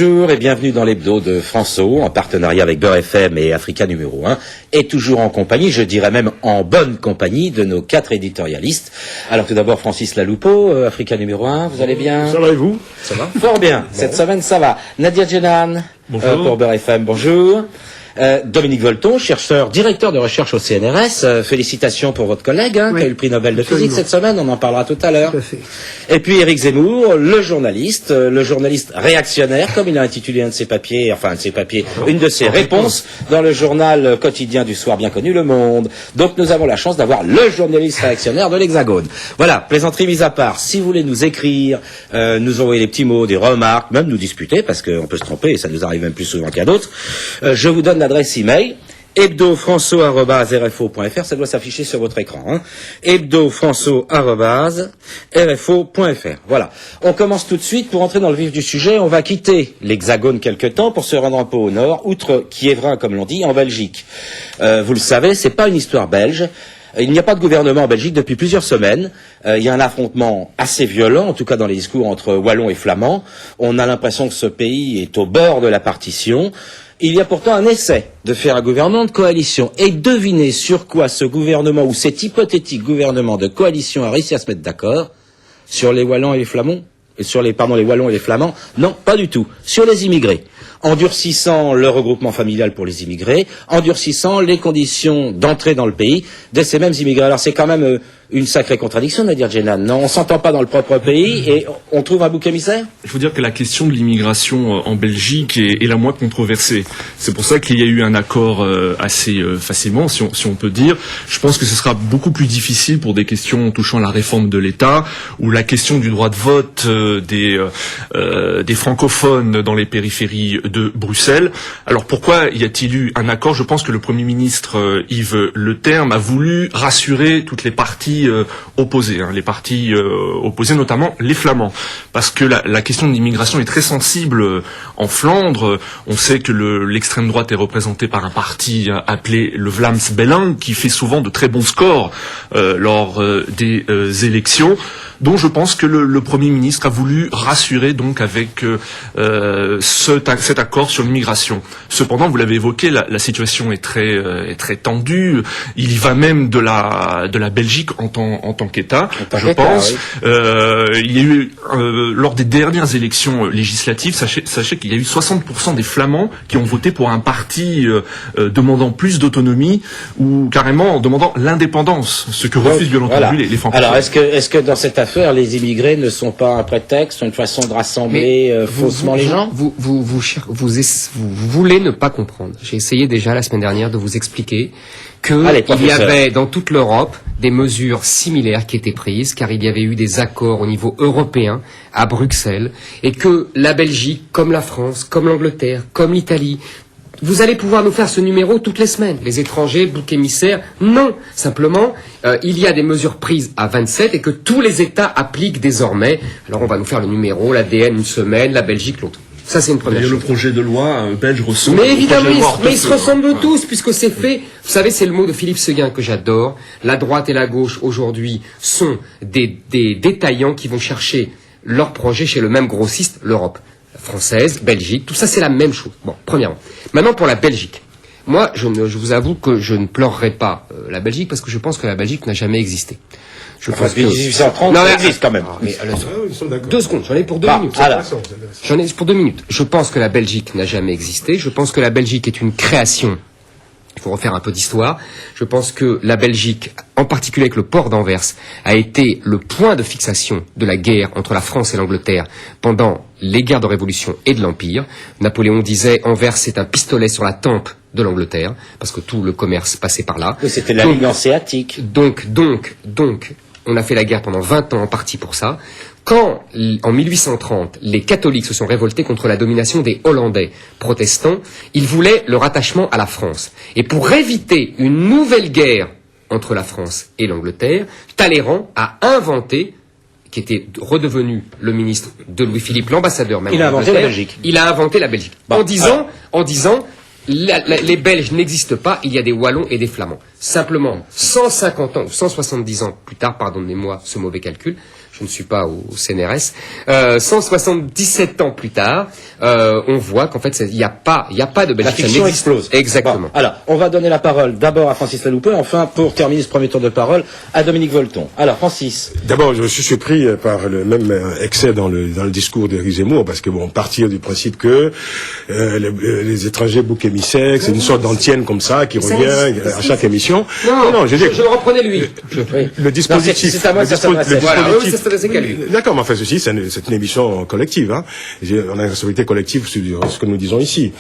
Bonjour et bienvenue dans l'hebdo de François, en partenariat avec Beurre FM et Africa numéro 1, et toujours en compagnie, je dirais même en bonne compagnie, de nos 4 éditorialistes. Alors tout d'abord Francis Laloupeau, Africa numéro 1, vous allez bien? Ça va et vous? Ça va fort bien, cette semaine ça va. Nadia Djenan, pour Beurre FM, bonjour. Dominique Volton, chercheur, directeur de recherche au CNRS, félicitations pour votre collègue, qui a eu le prix Nobel de physique cette semaine, on en parlera tout à l'heure. Et puis Éric Zemmour, le journaliste réactionnaire, comme il a intitulé une de ses réponses dans le journal quotidien du soir bien connu, Le Monde. Donc nous avons la chance d'avoir le journaliste réactionnaire de l'Hexagone. Voilà, plaisanterie mise à part, si vous voulez nous écrire, nous envoyer des petits mots, des remarques, même nous disputer, parce qu'on peut se tromper, et ça nous arrive même plus souvent qu'à d'autres, je vous donne l'adresse email hebdofrançois@rfo.fr, ça doit s'afficher sur votre écran, hebdofrançois@rfo.fr. Voilà. On commence tout de suite pour entrer dans le vif du sujet. On va quitter l'Hexagone quelque temps pour se rendre un peu au nord, outre Kievrin, comme l'on dit, en Belgique. Vous le savez, c'est pas une histoire belge. Il n'y a pas de gouvernement en Belgique depuis plusieurs semaines. Il y a un affrontement assez violent, en tout cas dans les discours entre Wallons et Flamands. On a l'impression que ce pays est au bord de la partition. Il y a pourtant un essai de faire un gouvernement de coalition. Et devinez sur quoi ce gouvernement, ou cet hypothétique gouvernement de coalition a réussi à se mettre d'accord? Sur les Wallons et les Flamands? Les Wallons et les Flamands? Non, pas du tout. Sur les immigrés. Endurcissant le regroupement familial pour les immigrés, endurcissant les conditions d'entrée dans le pays de ces mêmes immigrés. Alors c'est quand même une sacrée contradiction, Nadia Djenan. Non, on s'entend pas dans le propre pays et on trouve un bouc émissaire? Il faut dire que la question de l'immigration en Belgique est la moins controversée. C'est pour ça qu'il y a eu un accord assez facilement, si on peut dire. Je pense que ce sera beaucoup plus difficile pour des questions touchant la réforme de l'État ou la question du droit de vote des francophones dans les périphéries de Bruxelles. Alors pourquoi y a-t-il eu un accord? Je pense que le Premier ministre Yves Le Terme a voulu rassurer toutes les parties opposées, les partis opposés, notamment les Flamands, parce que la question de l'immigration est très sensible en Flandre. On sait que l'extrême droite est représentée par un parti appelé le Vlaams Belang, qui fait souvent de très bons scores lors des élections, dont je pense que le Premier ministre a voulu rassurer donc avec cet accord sur l'immigration. Cependant, vous l'avez évoqué, la situation est très tendue. Il y va même de la Belgique en tant qu'État, je pense. Oui. Il y a eu lors des dernières élections législatives, sachez qu'il y a eu 60% des Flamands qui ont voté pour un parti demandant plus d'autonomie ou carrément en demandant l'indépendance, ce que refusent bien entendu les francophones. Alors est-ce que dans cette affaire, les immigrés ne sont pas un prétexte, une façon de rassembler faussement les gens? Vous voulez ne pas comprendre. J'ai essayé déjà la semaine dernière de vous expliquer qu'il y avait dans toute l'Europe des mesures similaires qui étaient prises, car il y avait eu des accords au niveau européen à Bruxelles, et que la Belgique, comme la France, comme l'Angleterre, comme l'Italie, vous allez pouvoir nous faire ce numéro toutes les semaines. Les étrangers, bouc émissaire, non. Simplement, il y a des mesures prises à 27 et que tous les États appliquent désormais. Alors on va nous faire le numéro, l'ADN une semaine, la Belgique l'autre. Ça, c'est une première chose. Le projet de loi belge ressemble. Mais évidemment, ils se ressemblent tous, puisque c'est fait. Vous savez, c'est le mot de Philippe Seguin que j'adore. La droite et la gauche, aujourd'hui, sont des détaillants qui vont chercher leur projet chez le même grossiste, l'Europe. Française, Belgique, tout ça, c'est la même chose. Bon, premièrement. Maintenant, pour la Belgique. Moi, je vous avoue que je ne pleurerai pas la Belgique, parce que je pense que la Belgique n'a jamais existé. Je pense que 1830, ça existe quand même. Deux secondes, j'en ai pour 2 minutes. J'en ai pour 2 minutes. Je pense que la Belgique n'a jamais existé. Je pense que la Belgique est une création. Il faut refaire un peu d'histoire. Je pense que la Belgique, en particulier avec le port d'Anvers, a été le point de fixation de la guerre entre la France et l'Angleterre pendant les guerres de Révolution et de l'Empire. Napoléon disait Anvers c'est un pistolet sur la tempe de l'Angleterre, parce que tout le commerce passait par là. Oui, c'était la ligne hanséatique. Donc, on a fait la guerre pendant 20 ans en partie pour ça. Quand, en 1830, les catholiques se sont révoltés contre la domination des Hollandais protestants, ils voulaient le rattachement à la France. Et pour éviter une nouvelle guerre entre la France et l'Angleterre, Talleyrand a inventé, qui était redevenu le ministre de Louis-Philippe, l'ambassadeur même. Il a inventé la Belgique. Il a inventé la Belgique. En disant, les Belges n'existent pas, il y a des Wallons et des Flamands. Simplement, 150 ans ou 170 ans plus tard, pardonnez-moi ce mauvais calcul, je ne suis pas au CNRS, 177 ans plus tard, on voit qu'en fait, il n'y a pas de Belgique. La fiction explose. Exactement. Bon, alors, on va donner la parole d'abord à Francis Laloupeux, enfin, pour terminer ce premier tour de parole, à Dominique Volton. Alors, Francis. D'abord, je suis surpris par le même excès dans le discours d'Éric Zemmour, parce que bon, partir du principe que les étrangers bouc émissaires, c'est une sorte d'antienne comme ça qui revient à chaque émission. Non, je le reprenais lui. Le dispositif. C'est à moi que ça s'adressait. D'accord, mais enfin, ceci, c'est une émission collective. Hein. On a une responsabilité collective sur ce que nous disons ici.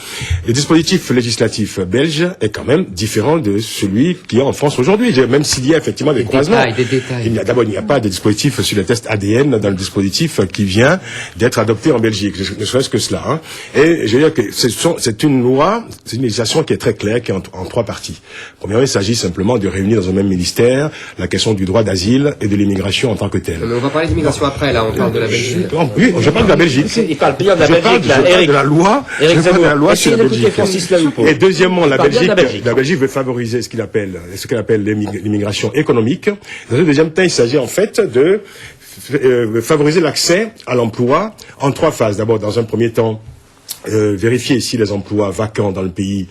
Le dispositif législatif belge est quand même différent de celui qu'il y a en France aujourd'hui. Même s'il y a effectivement des croisements. Des détails. D'abord, il n'y a pas de dispositif sur les tests ADN dans le dispositif qui vient d'être adopté en Belgique. Ne serait-ce que cela. Hein. Et je veux dire que c'est une loi, c'est une législation qui est très claire, qui est en 3 parties. Premièrement, il s'agit simplement de réunir dans un même ministère la question du droit d'asile et de l'immigration en tant que telle. Mais on va parler d'immigration après, là, on parle de la Belgique. Oui, je parle de la Belgique. Il parle bien de la Belgique, là. Je parle de la loi. Je parle de la loi sur la Belgique. Et deuxièmement, la Belgique veut favoriser ce qu'elle appelle l'immigration économique. Dans un deuxième temps, il s'agit en fait de favoriser l'accès à l'emploi en 3 phases. D'abord, dans un premier temps, vérifier si les emplois vacants dans le pays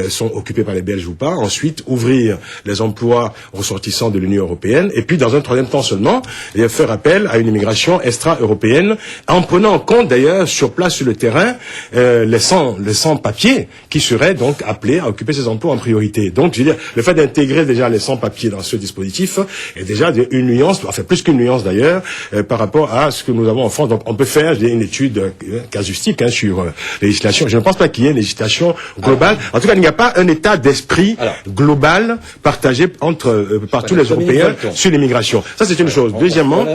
sont occupés par les Belges ou pas. Ensuite, ouvrir les emplois ressortissants de l'Union européenne. Et puis, dans un troisième temps seulement, faire appel à une immigration extra-européenne, en prenant en compte d'ailleurs sur place sur le terrain les sans-papiers qui seraient donc appelés à occuper ces emplois en priorité. Donc, je veux dire, le fait d'intégrer déjà les sans-papiers dans ce dispositif est déjà une nuance, enfin plus qu'une nuance d'ailleurs, par rapport à ce que nous avons en France. Donc, on peut faire une étude casuistique sur législation. Je ne pense pas qu'il y ait une législation globale. En tout cas, il n'y a pas un état d'esprit global partagé par tous les Européens sur l'immigration. Ça, c'est une chose. Deuxièmement,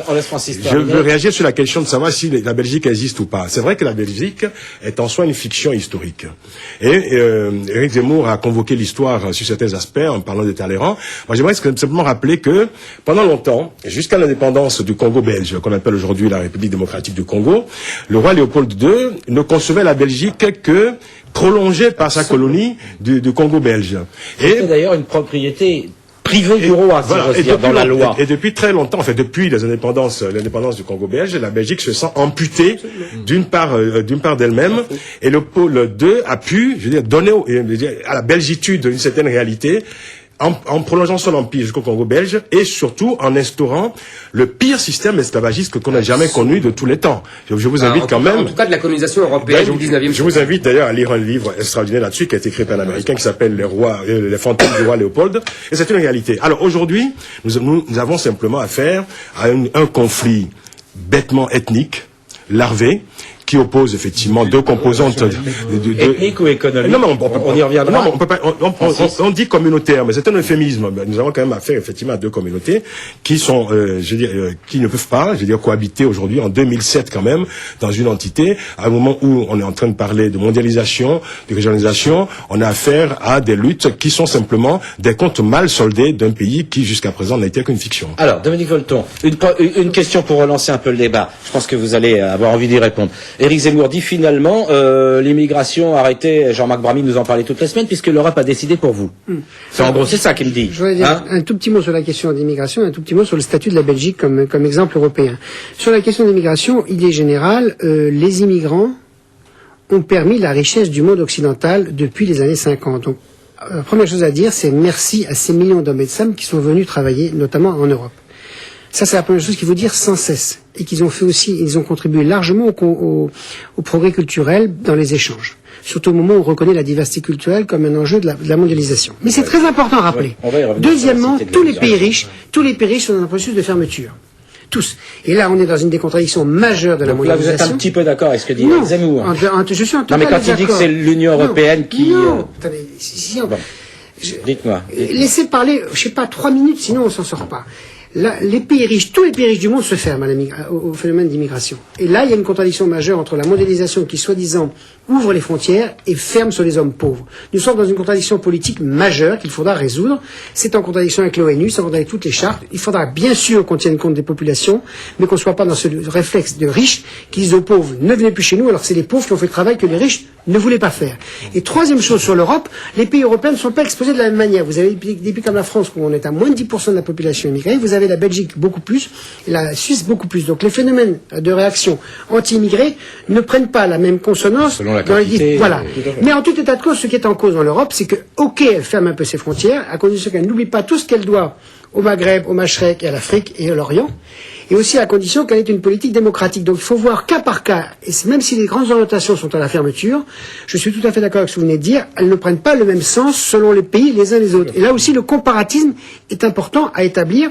je veux réagir sur la question de savoir si la Belgique existe ou pas. C'est vrai que la Belgique est en soi une fiction historique. Et Éric Zemmour a convoqué l'histoire sur certains aspects en parlant de Talleyrand. Moi, j'aimerais simplement rappeler que pendant longtemps, jusqu'à l'indépendance du Congo belge, qu'on appelle aujourd'hui la République démocratique du Congo, le roi Léopold II ne concevait la Belgique que prolongée par sa colonie du Congo belge. Et c'est d'ailleurs une propriété privée du roi, dans la loi. Et depuis très longtemps, enfin depuis l'indépendance du Congo belge, la Belgique se sent amputée d'une part d'elle-même, et le pôle 2 a pu, je veux dire, donner à la belgitude une certaine réalité. En prolongeant son empire jusqu'au Congo belge et surtout en instaurant le pire système esclavagiste qu'on ait jamais connu de tous les temps. Je vous invite quand même... En tout cas de la colonisation européenne au 19e siècle. Je vous invite d'ailleurs à lire un livre extraordinaire là-dessus qui a été écrit par un Américain qui s'appelle Les fantômes du roi Léopold. Et c'est une réalité. Alors aujourd'hui, nous avons simplement affaire à un conflit bêtement ethnique, larvé, qui oppose effectivement 2 composantes ethnique ou économique. Non, mais on y reviendra. Non, on peut pas. On dit communautaire, mais c'est un euphémisme. Nous avons quand même affaire effectivement à 2 communautés qui sont, qui ne peuvent pas, cohabiter aujourd'hui en 2007 quand même dans une entité. À un moment où on est en train de parler de mondialisation, de régionalisation, on a affaire à des luttes qui sont simplement des comptes mal soldés d'un pays qui jusqu'à présent n'a été qu'une fiction. Alors, Dominique Volton, une question pour relancer un peu le débat. Je pense que vous allez avoir envie d'y répondre. Éric Zemmour dit finalement l'immigration arrêtée, Jean-Marc Bramy nous en parlait toutes les semaines, puisque l'Europe a décidé pour vous. En gros, c'est ça qu'il me dit. Je voudrais dire un tout petit mot sur la question d'immigration, un tout petit mot sur le statut de la Belgique comme exemple européen. Sur la question d'immigration, idée générale, les immigrants ont permis la richesse du monde occidental depuis les années 50. Donc, la première chose à dire, c'est merci à ces millions d'hommes et de femmes qui sont venus travailler, notamment en Europe. Ça, c'est la première chose qu'il faut dire sans cesse. Et qu'ils ont fait aussi, ils ont contribué largement au progrès culturel dans les échanges. Surtout au moment où on reconnaît la diversité culturelle comme un enjeu de la mondialisation. Mais c'est très important à rappeler. Deuxièmement, tous les pays riches sont dans un processus de fermeture. Tous. Et là, on est dans une des contradictions majeures de la mondialisation. Là, vous êtes un petit peu d'accord avec ce que dit Zemmour. Je suis en total non, mais quand il dit que c'est l'Union européenne qui... Non, dites-moi. Laissez parler, je sais pas, 3 minutes, sinon on s'en sort pas. Là, les pays riches, tous les pays riches du monde se ferment au phénomène d'immigration. Et là, il y a une contradiction majeure entre la mondialisation qui, soi-disant, ouvre les frontières et ferme sur les hommes pauvres. Nous sommes dans une contradiction politique majeure qu'il faudra résoudre. C'est en contradiction avec l'ONU, c'est en contradiction avec toutes les chartes. Il faudra bien sûr qu'on tienne compte des populations, mais qu'on ne soit pas dans ce réflexe de riches qui disent aux pauvres, ne venez plus chez nous, alors que c'est les pauvres qui ont fait le travail que les riches ne voulaient pas faire. Et troisième chose sur l'Europe, les pays européens ne sont pas exposés de la même manière. Vous avez des pays comme la France, où on est à moins de 10% de la population immigrée, vous avez et la Belgique beaucoup plus, et la Suisse beaucoup plus. Donc les phénomènes de réaction anti-immigrés ne prennent pas la même consonance dans les voilà. Mais en tout état de cause, ce qui est en cause dans l'Europe, c'est que, ok, elle ferme un peu ses frontières, à condition qu'elle n'oublie pas tout ce qu'elle doit au Maghreb, au Machrek et à l'Afrique et à l'Orient, et aussi à condition qu'elle ait une politique démocratique. Donc il faut voir cas par cas, et même si les grandes orientations sont à la fermeture, je suis tout à fait d'accord avec ce que vous venez de dire, elles ne prennent pas le même sens selon les pays les uns les autres. Et là aussi, le comparatisme est important à établir.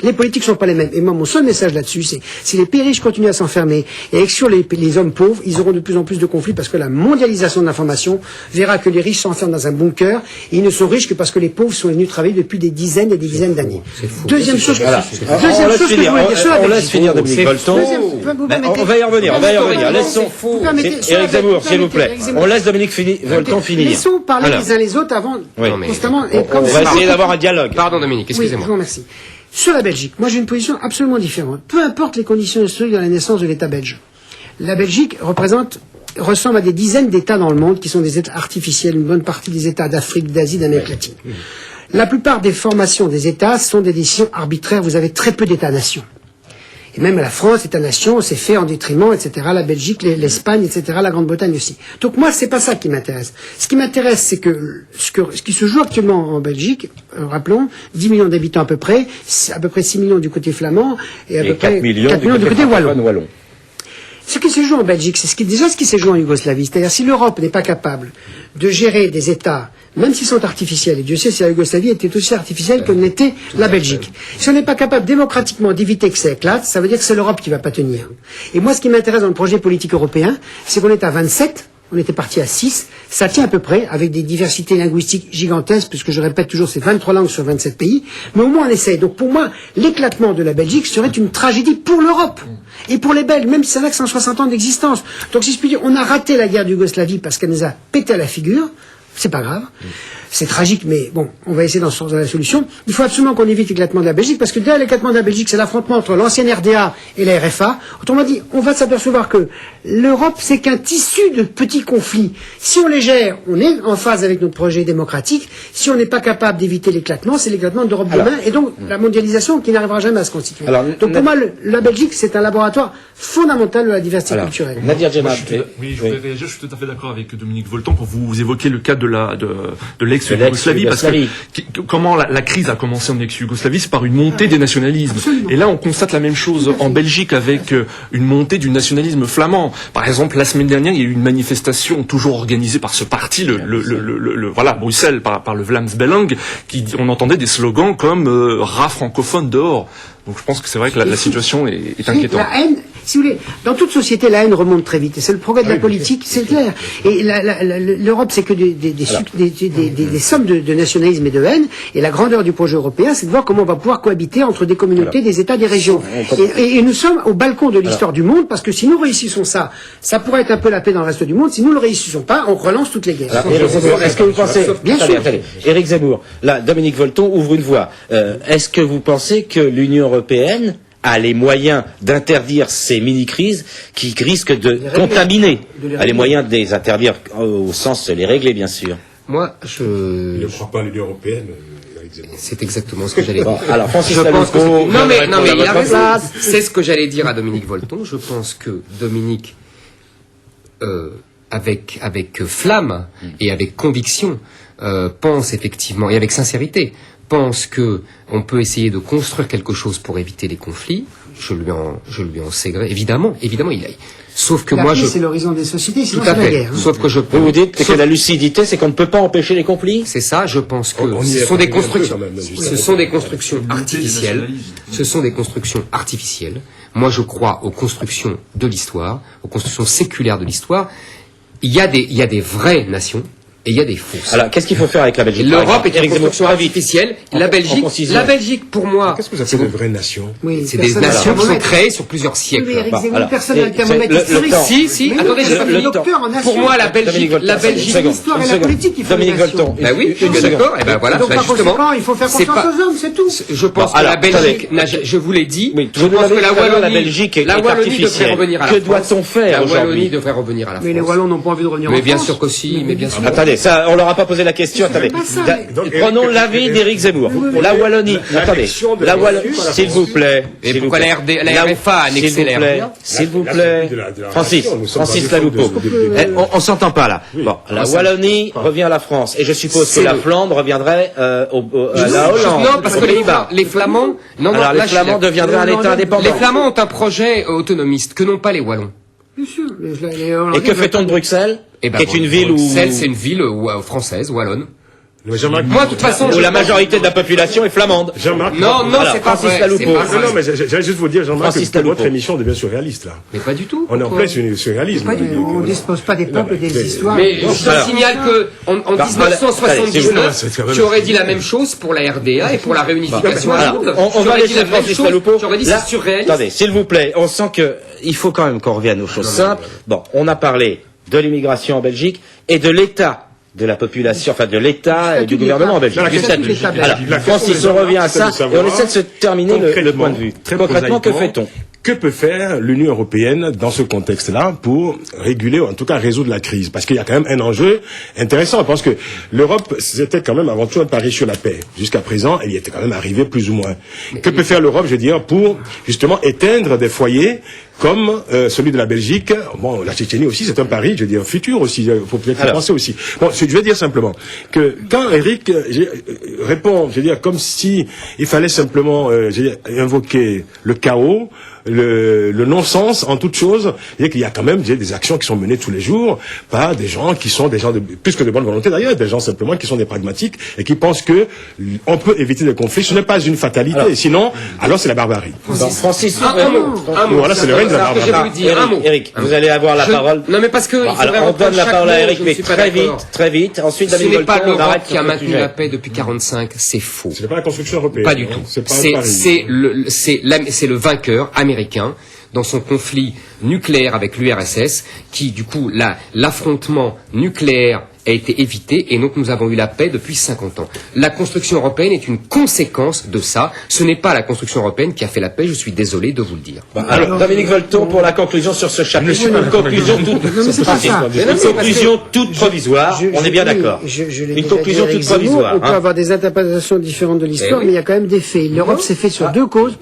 Les politiques ne sont pas les mêmes. Et moi, mon seul message là-dessus, c'est si les pays riches continuent à s'enfermer et exclure les hommes pauvres, ils auront de plus en plus de conflits parce que la mondialisation de l'information verra que les riches s'enferment dans un bunker et ils ne sont riches que parce que les pauvres sont venus travailler depuis des dizaines et des dizaines d'années. Deuxième chose que je voulais dire sur la Belgique. On laisse finir Dominique Volton. On va y revenir. Laissons. Éric Zemmour, s'il vous plaît. On laisse Dominique Volton finir. Laissons parler les uns les autres avant constamment. On va essayer d'avoir un dialogue. Pardon Dominique, excusez-moi. Je vous remercie. Sur la Belgique, moi j'ai une position absolument différente. Peu importe les conditions historiques de la naissance de l'État belge. La Belgique ressemble à des dizaines d'États dans le monde qui sont des États artificiels, une bonne partie des États d'Afrique, d'Asie, d'Amérique latine. La plupart des formations des États sont des décisions arbitraires. Vous avez très peu d'États-nations. Et même la France, État-nation, c'est fait en détriment, etc. La Belgique, l'Espagne, etc. La Grande-Bretagne aussi. Donc moi, c'est pas ça qui m'intéresse. Ce qui m'intéresse, c'est que ce qui se joue actuellement en Belgique, rappelons, 10 millions d'habitants à peu près 6 millions du côté flamand et à peu près 4 millions du côté wallon. Ce qui se joue en Belgique, c'est déjà ce qui s'est joué en Yougoslavie. C'est-à-dire, si l'Europe n'est pas capable de gérer des États, même s'ils sont artificiels, et Dieu sait si la Yougoslavie était aussi artificielle que l'était la Belgique. Si on n'est pas capable démocratiquement d'éviter que ça éclate, ça veut dire que c'est l'Europe qui va pas tenir. Et moi, ce qui m'intéresse dans le projet politique européen, c'est qu'on est à 27, on était parti à 6, ça tient à peu près, avec des diversités linguistiques gigantesques, puisque je répète toujours, c'est 23 langues sur 27 pays, mais au moins on essaye. Donc pour moi, l'éclatement de la Belgique serait une tragédie pour l'Europe, et pour les Belges, même si ça n'a que 160 ans d'existence. Donc si je puis dire, on a raté la guerre de Yougoslavie parce qu'elle nous a pété à la figure, c'est pas grave. C'est tragique, mais bon, on va essayer d'en sortir la solution. Il faut absolument qu'on évite l'éclatement de la Belgique, parce que derrière l'éclatement de la Belgique, c'est l'affrontement entre l'ancienne RDA et la RFA. Autrement dit, on va s'apercevoir que l'Europe, c'est qu'un tissu de petits conflits. Si on les gère, on est en phase avec notre projet démocratique. Si on n'est pas capable d'éviter l'éclatement, c'est l'éclatement de l'Europe demain, et donc la mondialisation qui n'arrivera jamais à se constituer. Donc pour moi, la Belgique, c'est un laboratoire fondamental de la diversité culturelle. Nadir Djenab. Oui, je voudrais réagir, je suis tout à fait d'accord avec Dominique Volton pour vous évoquer le cas de l'ex-Yougoslavie, parce que comment la crise a commencé en ex-Yougoslavie, c'est par une montée des nationalismes. Absolument. Et là, on constate la même chose en Belgique avec une montée du nationalisme flamand. Par exemple, la semaine dernière, il y a eu une manifestation toujours organisée par ce parti, Bruxelles, par le Vlaams Belang, on entendait des slogans comme rat francophone dehors. Donc je pense que c'est vrai que la situation est inquiétante. La haine, si vous voulez, dans toute société, la haine remonte très vite. Et c'est le progrès de la politique, c'est clair. Et l'Europe, c'est que des sommes de nationalisme et de haine. Et la grandeur du projet européen, c'est de voir comment on va pouvoir cohabiter entre des communautés, des États, des régions. Et nous sommes au balcon de l'histoire du monde, parce que si nous réussissons ça pourrait être un peu la paix dans le reste du monde. Si nous ne le réussissons pas, on relance toutes les guerres. Est-ce que vous pensez... Bien sûr. Éric Zemmour, là, Dominique Volton ouvre une voie. Est-ce que vous pensez que l'Union européenne a les moyens d'interdire ces mini-crises qui risquent de contaminer, a les moyens de les interdire au sens de les régler, bien sûr. Moi, je ne crois pas à l'Union européenne. C'est exactement ce que j'allais dire. Alors, Francis non mais il a raison. C'est ce que j'allais dire à Dominique Volton. Je pense que Dominique, avec flamme et avec conviction, pense effectivement, et avec sincérité, pense que on peut essayer de construire quelque chose pour éviter les conflits. Je lui en sais gré. Évidemment, il a. Sauf que moi, c'est l'horizon des sociétés, sinon tout à c'est la guerre. Sauf que vous dites que la lucidité, c'est qu'on ne peut pas empêcher les conflits. C'est ça. Je pense que ce sont des constructions artificielles. Ce sont des constructions artificielles. Moi, je crois aux constructions de l'histoire, aux constructions séculaires de l'histoire. Il y a des vraies nations. Et il y a des fausses. Alors, qu'est-ce qu'il faut faire avec la Belgique? L'Europe est une construction artificielle. La Belgique, pour moi... Qu'est-ce que vous appelez de vraies nations? Oui, c'est des nations qui sont créées sur plusieurs siècles. Oui, Éric Zemmour, personne n'a le thermomètre historique. Si, attendez, pour moi, la Belgique, l'histoire et la politique, il faut Dominique Volton. Ben oui, je suis d'accord. Et ben voilà, justement, il faut faire confiance aux hommes, c'est tout. Je pense que la Belgique, je vous l'ai dit, je pense que la Belgique est devrait revenir à la France. Que doit-on faire aujourd'hui? La Wallonie devrait revenir à la France. Mais les Wallons n'ont pas envie de revenir en France. Mais bien sûr que si, mais bien sûr. Attendez, attendez, ça, on leur a pas posé la question. Attendez. Prenons l'avis d'Éric Zemmour. La Wallonie. Attendez. La Wallonie, s'il vous plaît. Et pourquoi la RFA a annexé la RDA? S'il vous plaît. Francis Laloupeau. On s'entend pas là. Bon, la Wallonie revient à la France. Et je suppose que la Flandre reviendrait à la Hollande. Non, parce que les Flamands... Alors les Flamands deviendraient un État indépendant. Les Flamands ont un projet autonomiste que n'ont pas les Wallons. Bien sûr. Et que fait-on de Bruxelles? Qui est une ville où... Bruxelles, c'est une ville française, wallonne. Moi, de toute façon, où la majorité de la population est flamande. Jean-Marc. Non, c'est pas vrai. Non, mais j'allais juste vous dire, Jean-Marc, que votre émission devient surréaliste, là. Mais pas du tout. On est en plein surréalisme. On ne dispose pas des peuples et des histoires. Mais je te signale que, en 1979, tu aurais dit la même chose pour la RDA et pour la réunification allemande. On va laisser Francis Laloupeau. J'aurais dit c'est surréaliste. Attendez, s'il vous plaît, on sent que, il faut quand même qu'on revienne aux choses simples. Bon, on a parlé de l'immigration en Belgique et de l'état de la population, enfin de l'État et du gouvernement en Belgique. Alors, Francis, on revient à ça et on essaie de se terminer le point de vue. Concrètement, que fait-on? Que peut faire l'Union européenne dans ce contexte-là pour réguler, ou en tout cas résoudre la crise? Parce qu'il y a quand même un enjeu intéressant. Je pense que l'Europe, c'était quand même avant tout un pari sur la paix. Jusqu'à présent, elle y était quand même arrivée plus ou moins. Que peut faire l'Europe, je veux dire, pour justement éteindre des foyers comme celui de la Belgique? Bon, la Tchétchénie aussi, c'est un pari, je veux dire, futur aussi. Il faut peut-être y penser aussi. Bon, je veux dire simplement que quand Eric répond, je veux dire, comme si il fallait simplement invoquer le chaos, le non-sens en toute chose, et qu'il y a quand même des actions qui sont menées tous les jours par des gens qui sont des gens de plus que de bonne volonté d'ailleurs, des gens simplement qui sont des pragmatiques et qui pensent que on peut éviter des conflits. Ce n'est pas une fatalité, sinon, alors c'est la barbarie. Francis, voilà, c'est le règne de la barbarie. Eric, vous allez avoir la parole. Non, mais parce que on donne la parole à Eric, mais très vite. Ensuite, ce n'est pas l'Europe qui a maintenu la paix depuis 45, c'est faux. Ce n'est pas la construction européenne. Pas du tout. C'est le vainqueur américain dans son conflit nucléaire avec l'URSS, qui du coup l'affrontement nucléaire a été évité et donc nous avons eu la paix depuis 50 ans. La construction européenne est une conséquence de ça. Ce n'est pas la construction européenne qui a fait la paix, je suis désolé de vous le dire. Alors, Dominique Volton, pour la conclusion sur ce chapitre, une conclusion toute provisoire, on est bien d'accord. Une conclusion toute provisoire. On peut avoir des interprétations différentes de l'histoire, mais il y a quand même des faits. L'Europe s'est fait sur deux causes,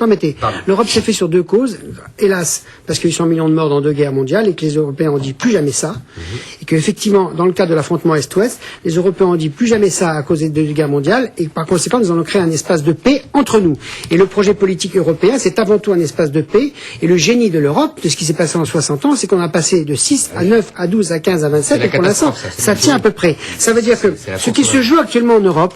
l'Europe s'est fait sur deux causes, hélas, parce qu'il y a eu 100 millions de morts dans 2 guerres mondiales et que les Européens ont dit plus jamais ça, et qu'effectivement, dans le cadre de l'affrontement Est-Ouest, les Européens ont dit plus jamais ça à cause des 2 guerres mondiales, et par conséquent, nous allons créer un espace de paix entre nous. Et le projet politique européen, c'est avant tout un espace de paix, et le génie de l'Europe, de ce qui s'est passé en 60 ans, c'est qu'on a passé de 6 à 9 à 12 à 15 à 27, et pour l'instant, ça tient à peu près. Ça veut dire que ce qui se joue actuellement en Europe,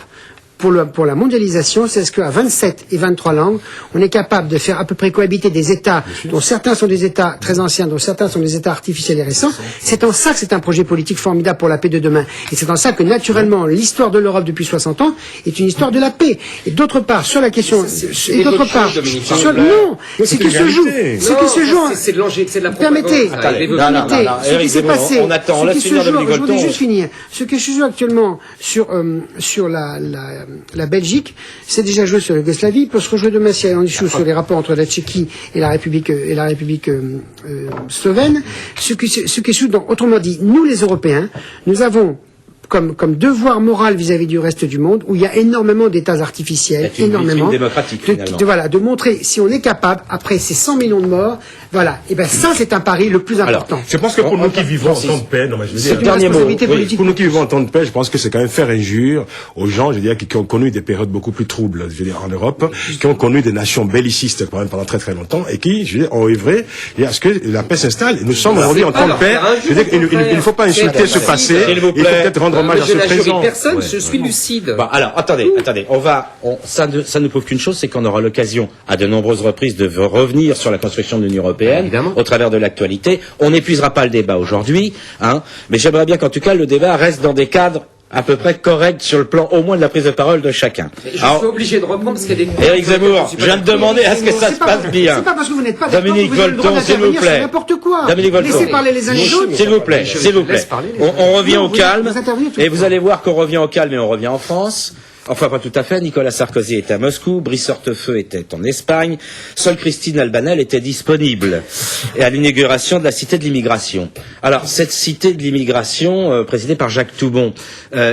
pour la mondialisation, c'est ce qu'à 27 et 23 langues, on est capable de faire à peu près cohabiter des États, dont certains sont des États très anciens, dont certains sont des États artificiels et récents. C'est en ça que c'est un projet politique formidable pour la paix de demain. Et c'est en ça que, naturellement, l'histoire de l'Europe depuis 60 ans est une histoire de la paix. Et d'autre part, sur la question, non, ce qui se joue, c'est de l'enjeu, c'est de la permettez, ce qui s'est passé, je voudrais juste finir. Ce qui se joue actuellement sur la Belgique, c'est déjà joué sur la Yougoslavie, peut se rejouer demain si on joue sur les rapports entre la Tchéquie et la République slovène. Ce qui se joue, autrement dit, nous les Européens, nous avons comme devoir moral vis-à-vis du reste du monde, où il y a énormément d'États artificiels, énormément de montrer si on est capable, après ces 100 millions de morts, voilà, et ben ça c'est un pari le plus important. Je pense que pour nous qui vivons en temps de paix, pour nous qui vivons en temps de paix, je pense que c'est quand même faire injure aux gens, je veux dire, qui ont connu des périodes beaucoup plus troubles, je veux dire, en Europe, qui ont connu des nations bellicistes quand même pendant très très longtemps, et qui, je veux dire, ont œuvré à ce que la paix s'installe. Nous sommes aujourd'hui en temps de paix. Je veux dire, il ne faut pas insulter ce passé. Il faut peut-être rendre hommage à ce présent. Personne, je suis lucide. Bon, alors, attendez. Ça ne prouve qu'une chose, c'est qu'on aura l'occasion, à de nombreuses reprises, de revenir sur la construction de l'Union européenne, au travers de l'actualité. On n'épuisera pas le débat aujourd'hui, mais j'aimerais bien qu'en tout cas, le débat reste dans des cadres à peu près correct sur le plan au moins de la prise de parole de chacun. Je suis obligé de reprendre parce qu'il y a des... Éric Zemmour, je viens de demander à ce que ça se passe bien. C'est pas parce que vous n'êtes pas d'accord Dominique Volton, s'il vous plaît. N'importe quoi. Dominique Volton. Laissez parler les uns les autres. S'il vous plaît. On revient au calme. Et vous allez voir qu'on revient au calme et on revient en France. Enfin, pas tout à fait. Nicolas Sarkozy était à Moscou, Brice Hortefeux était en Espagne, seule Christine Albanel était disponible et à l'inauguration de la Cité de l'immigration. Alors, cette Cité de l'immigration, présidée par Jacques Toubon,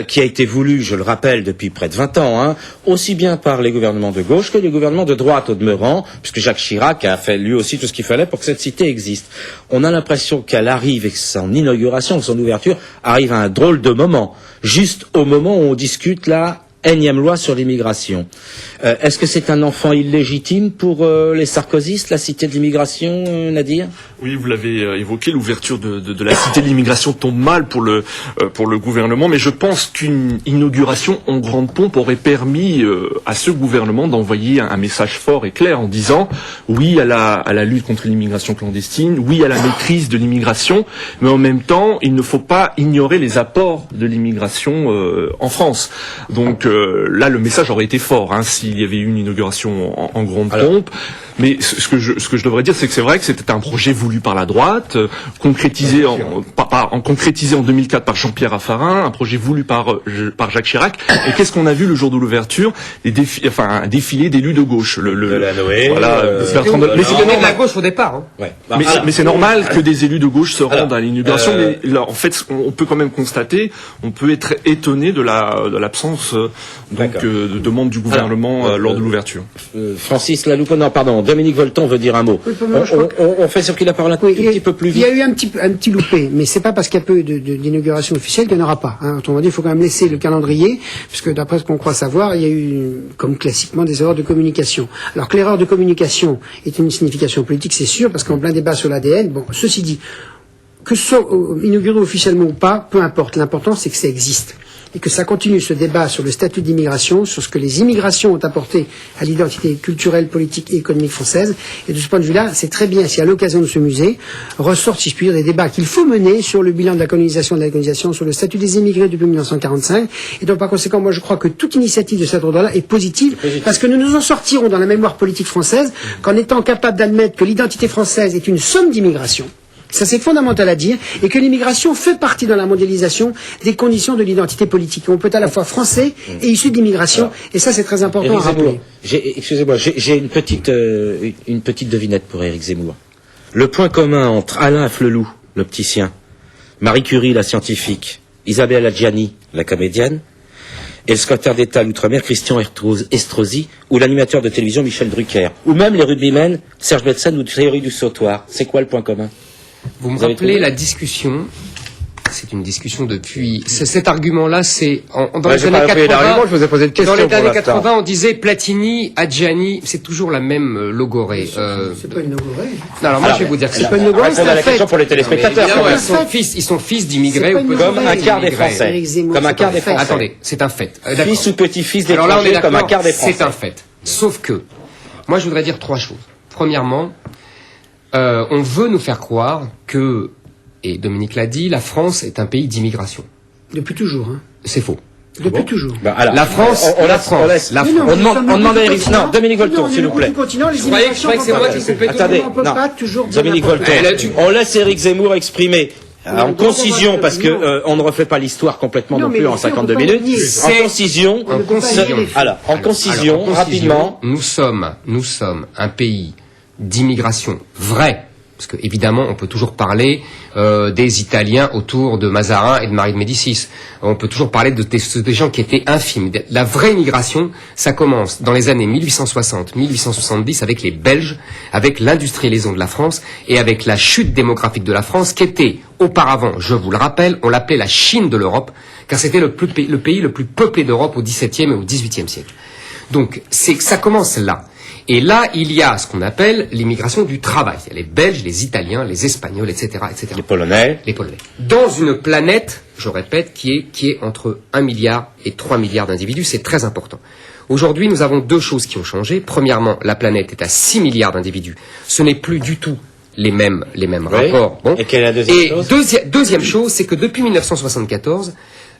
qui a été voulue, je le rappelle, depuis près de 20 ans, hein, aussi bien par les gouvernements de gauche que les gouvernements de droite au demeurant, puisque Jacques Chirac a fait lui aussi tout ce qu'il fallait pour que cette cité existe. On a l'impression qu'elle arrive et que son inauguration, son ouverture, arrive à un drôle de moment, juste au moment où on discute la énième loi sur l'immigration. Est-ce que c'est un enfant illégitime pour les sarkozystes, la cité de l'immigration, Nadir? Oui, vous l'avez évoqué, l'ouverture de la cité de l'immigration tombe mal pour le gouvernement, mais je pense qu'une inauguration en grande pompe aurait permis à ce gouvernement d'envoyer un message fort et clair en disant oui à la lutte contre l'immigration clandestine, oui à la maîtrise de l'immigration, mais en même temps, il ne faut pas ignorer les apports de l'immigration en France. Donc là, le message aurait été fort s'il y avait eu une inauguration en grande pompe. Mais ce que je devrais dire, c'est que c'est vrai que c'était un projet voulu par la droite, concrétisé concrétisé en 2004 par Jean-Pierre Raffarin, un projet voulu par Jacques Chirac. Et qu'est-ce qu'on a vu le jour de l'ouverture? Un défilé d'élus de gauche. Mais c'était de la gauche au départ. Hein. Ouais. Mais c'est normal que des élus de gauche se rendent à l'inauguration. Mais là, en fait, on peut quand même constater, on peut être étonné de l'absence de membres du gouvernement lors de l'ouverture. Francis Laloupe, non, pardon. Dominique Volton veut dire un mot. Oui, on fait circuler la parole un petit peu plus vite. Il y a eu un petit loupé, mais c'est pas parce qu'il y a peu d'inauguration officielle qu'il n'y en aura pas. Autrement dit, il faut quand même laisser le calendrier, puisque d'après ce qu'on croit savoir, il y a eu, comme classiquement, des erreurs de communication. Alors que l'erreur de communication est une signification politique, c'est sûr, parce qu'en plein débat sur l'ADN, bon, ceci dit, que ce soit inauguré officiellement ou pas, peu importe. L'important, c'est que ça existe. Et que ça continue ce débat sur le statut d'immigration, sur ce que les immigrations ont apporté à l'identité culturelle, politique et économique française. Et de ce point de vue-là, c'est très bien si à l'occasion de ce musée ressortent, si je puis dire, des débats qu'il faut mener sur le bilan de la colonisation et de la colonisation, sur le statut des immigrés depuis 1945. Et donc, par conséquent, moi, je crois que toute initiative de cet ordre-là est positive, parce que nous nous en sortirons dans la mémoire politique française qu'en étant capable d'admettre que l'identité française est une somme d'immigration. Ça, c'est fondamental à dire, et que l'immigration fait partie dans la mondialisation des conditions de l'identité politique. On peut être à la fois français et issu de l'immigration, et ça, c'est très important à rappeler. Excusez-moi, j'ai une petite devinette pour Éric Zemmour. Le point commun entre Alain Flelou, l'opticien, Marie Curie, la scientifique, Isabelle Adjani, la comédienne, et le secrétaire d'État à l'Outre-mer, Christian Estrosi, ou l'animateur de télévision Michel Drucker, ou même les rugbymen, Serge Betsen ou Thierry du Sautoir. C'est quoi le point commun? Vous me rappelez la discussion, c'est une discussion depuis... Cet argument-là, c'est... Dans les années 80, je vous ai posé une question dans les années 80, on disait Platini, Adjani, c'est toujours la même logorée. C'est pas une logorée. Non, alors moi, je vais vous dire que c'est pas une logorée, c'est la question pour les téléspectateurs. Ils sont fils d'immigrés. Comme un quart des Français. Comme un quart des Français. Attendez, c'est un fait. Fils ou petit-fils d'étrangers comme un quart des Français. C'est un fait. Sauf que, moi, je voudrais dire trois choses. Premièrement, on veut nous faire croire que, et Dominique l'a dit, la France est un pays d'immigration. Depuis toujours, hein. C'est faux. Depuis toujours. La France, on demande à Éric, non, Dominique Volton, s'il vous plaît. Je croyais que c'est moi qui coupais. Attendez, Dominique Volton, on laisse Éric Zemmour exprimer. En concision, parce que on ne refait pas l'histoire complètement non plus en 52 minutes. En concision, rapidement. Nous sommes un pays d'immigration vraie, parce que évidemment on peut toujours parler des Italiens autour de Mazarin et de Marie de Médicis. On peut toujours parler des gens qui étaient infimes. La vraie immigration, ça commence dans les années 1860-1870 avec les Belges, avec l'industrialisation de la France et avec la chute démographique de la France, qui était auparavant, je vous le rappelle, on l'appelait la Chine de l'Europe, car c'était le pays le plus peuplé d'Europe au XVIIe et au XVIIIe siècle. Donc ça commence là. Et là, il y a ce qu'on appelle l'immigration du travail. Il y a les Belges, les Italiens, les Espagnols, etc., etc. Les Polonais. Dans une planète, je répète, qui est entre 1 milliard et 3 milliards d'individus, c'est très important. Aujourd'hui, nous avons deux choses qui ont changé. Premièrement, la planète est à 6 milliards d'individus. Ce n'est plus du tout les mêmes rapports. Bon. Et quelle est la deuxième chose? Deuxième chose, c'est que depuis 1974,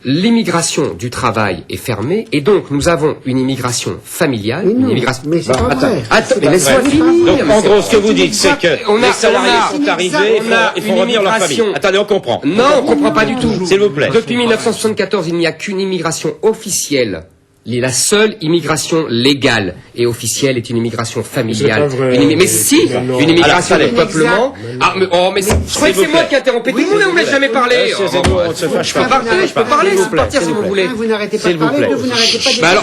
l'immigration du travail est fermée et donc nous avons une immigration familiale. Mais non, une immigration... mais c'est pas vrai. Attends, mais laisse-moi finir. Donc en gros, ce que vous dites, c'est que les salariés sont arrivés, il faut revenir leur famille. Attendez, on comprend. Non, on comprend pas du tout. S'il vous plaît. Depuis 1974, il n'y a qu'une immigration officielle La seule immigration légale et officielle est une immigration familiale. Mais si, une immigration de peuplement. Ah, mais je croyais que c'est moi qui interrompais tout le monde et on ne m'a jamais parlé. Je peux parler, c'est partir si vous voulez. Vous n'arrêtez pas de parler, vous n'arrêtez pas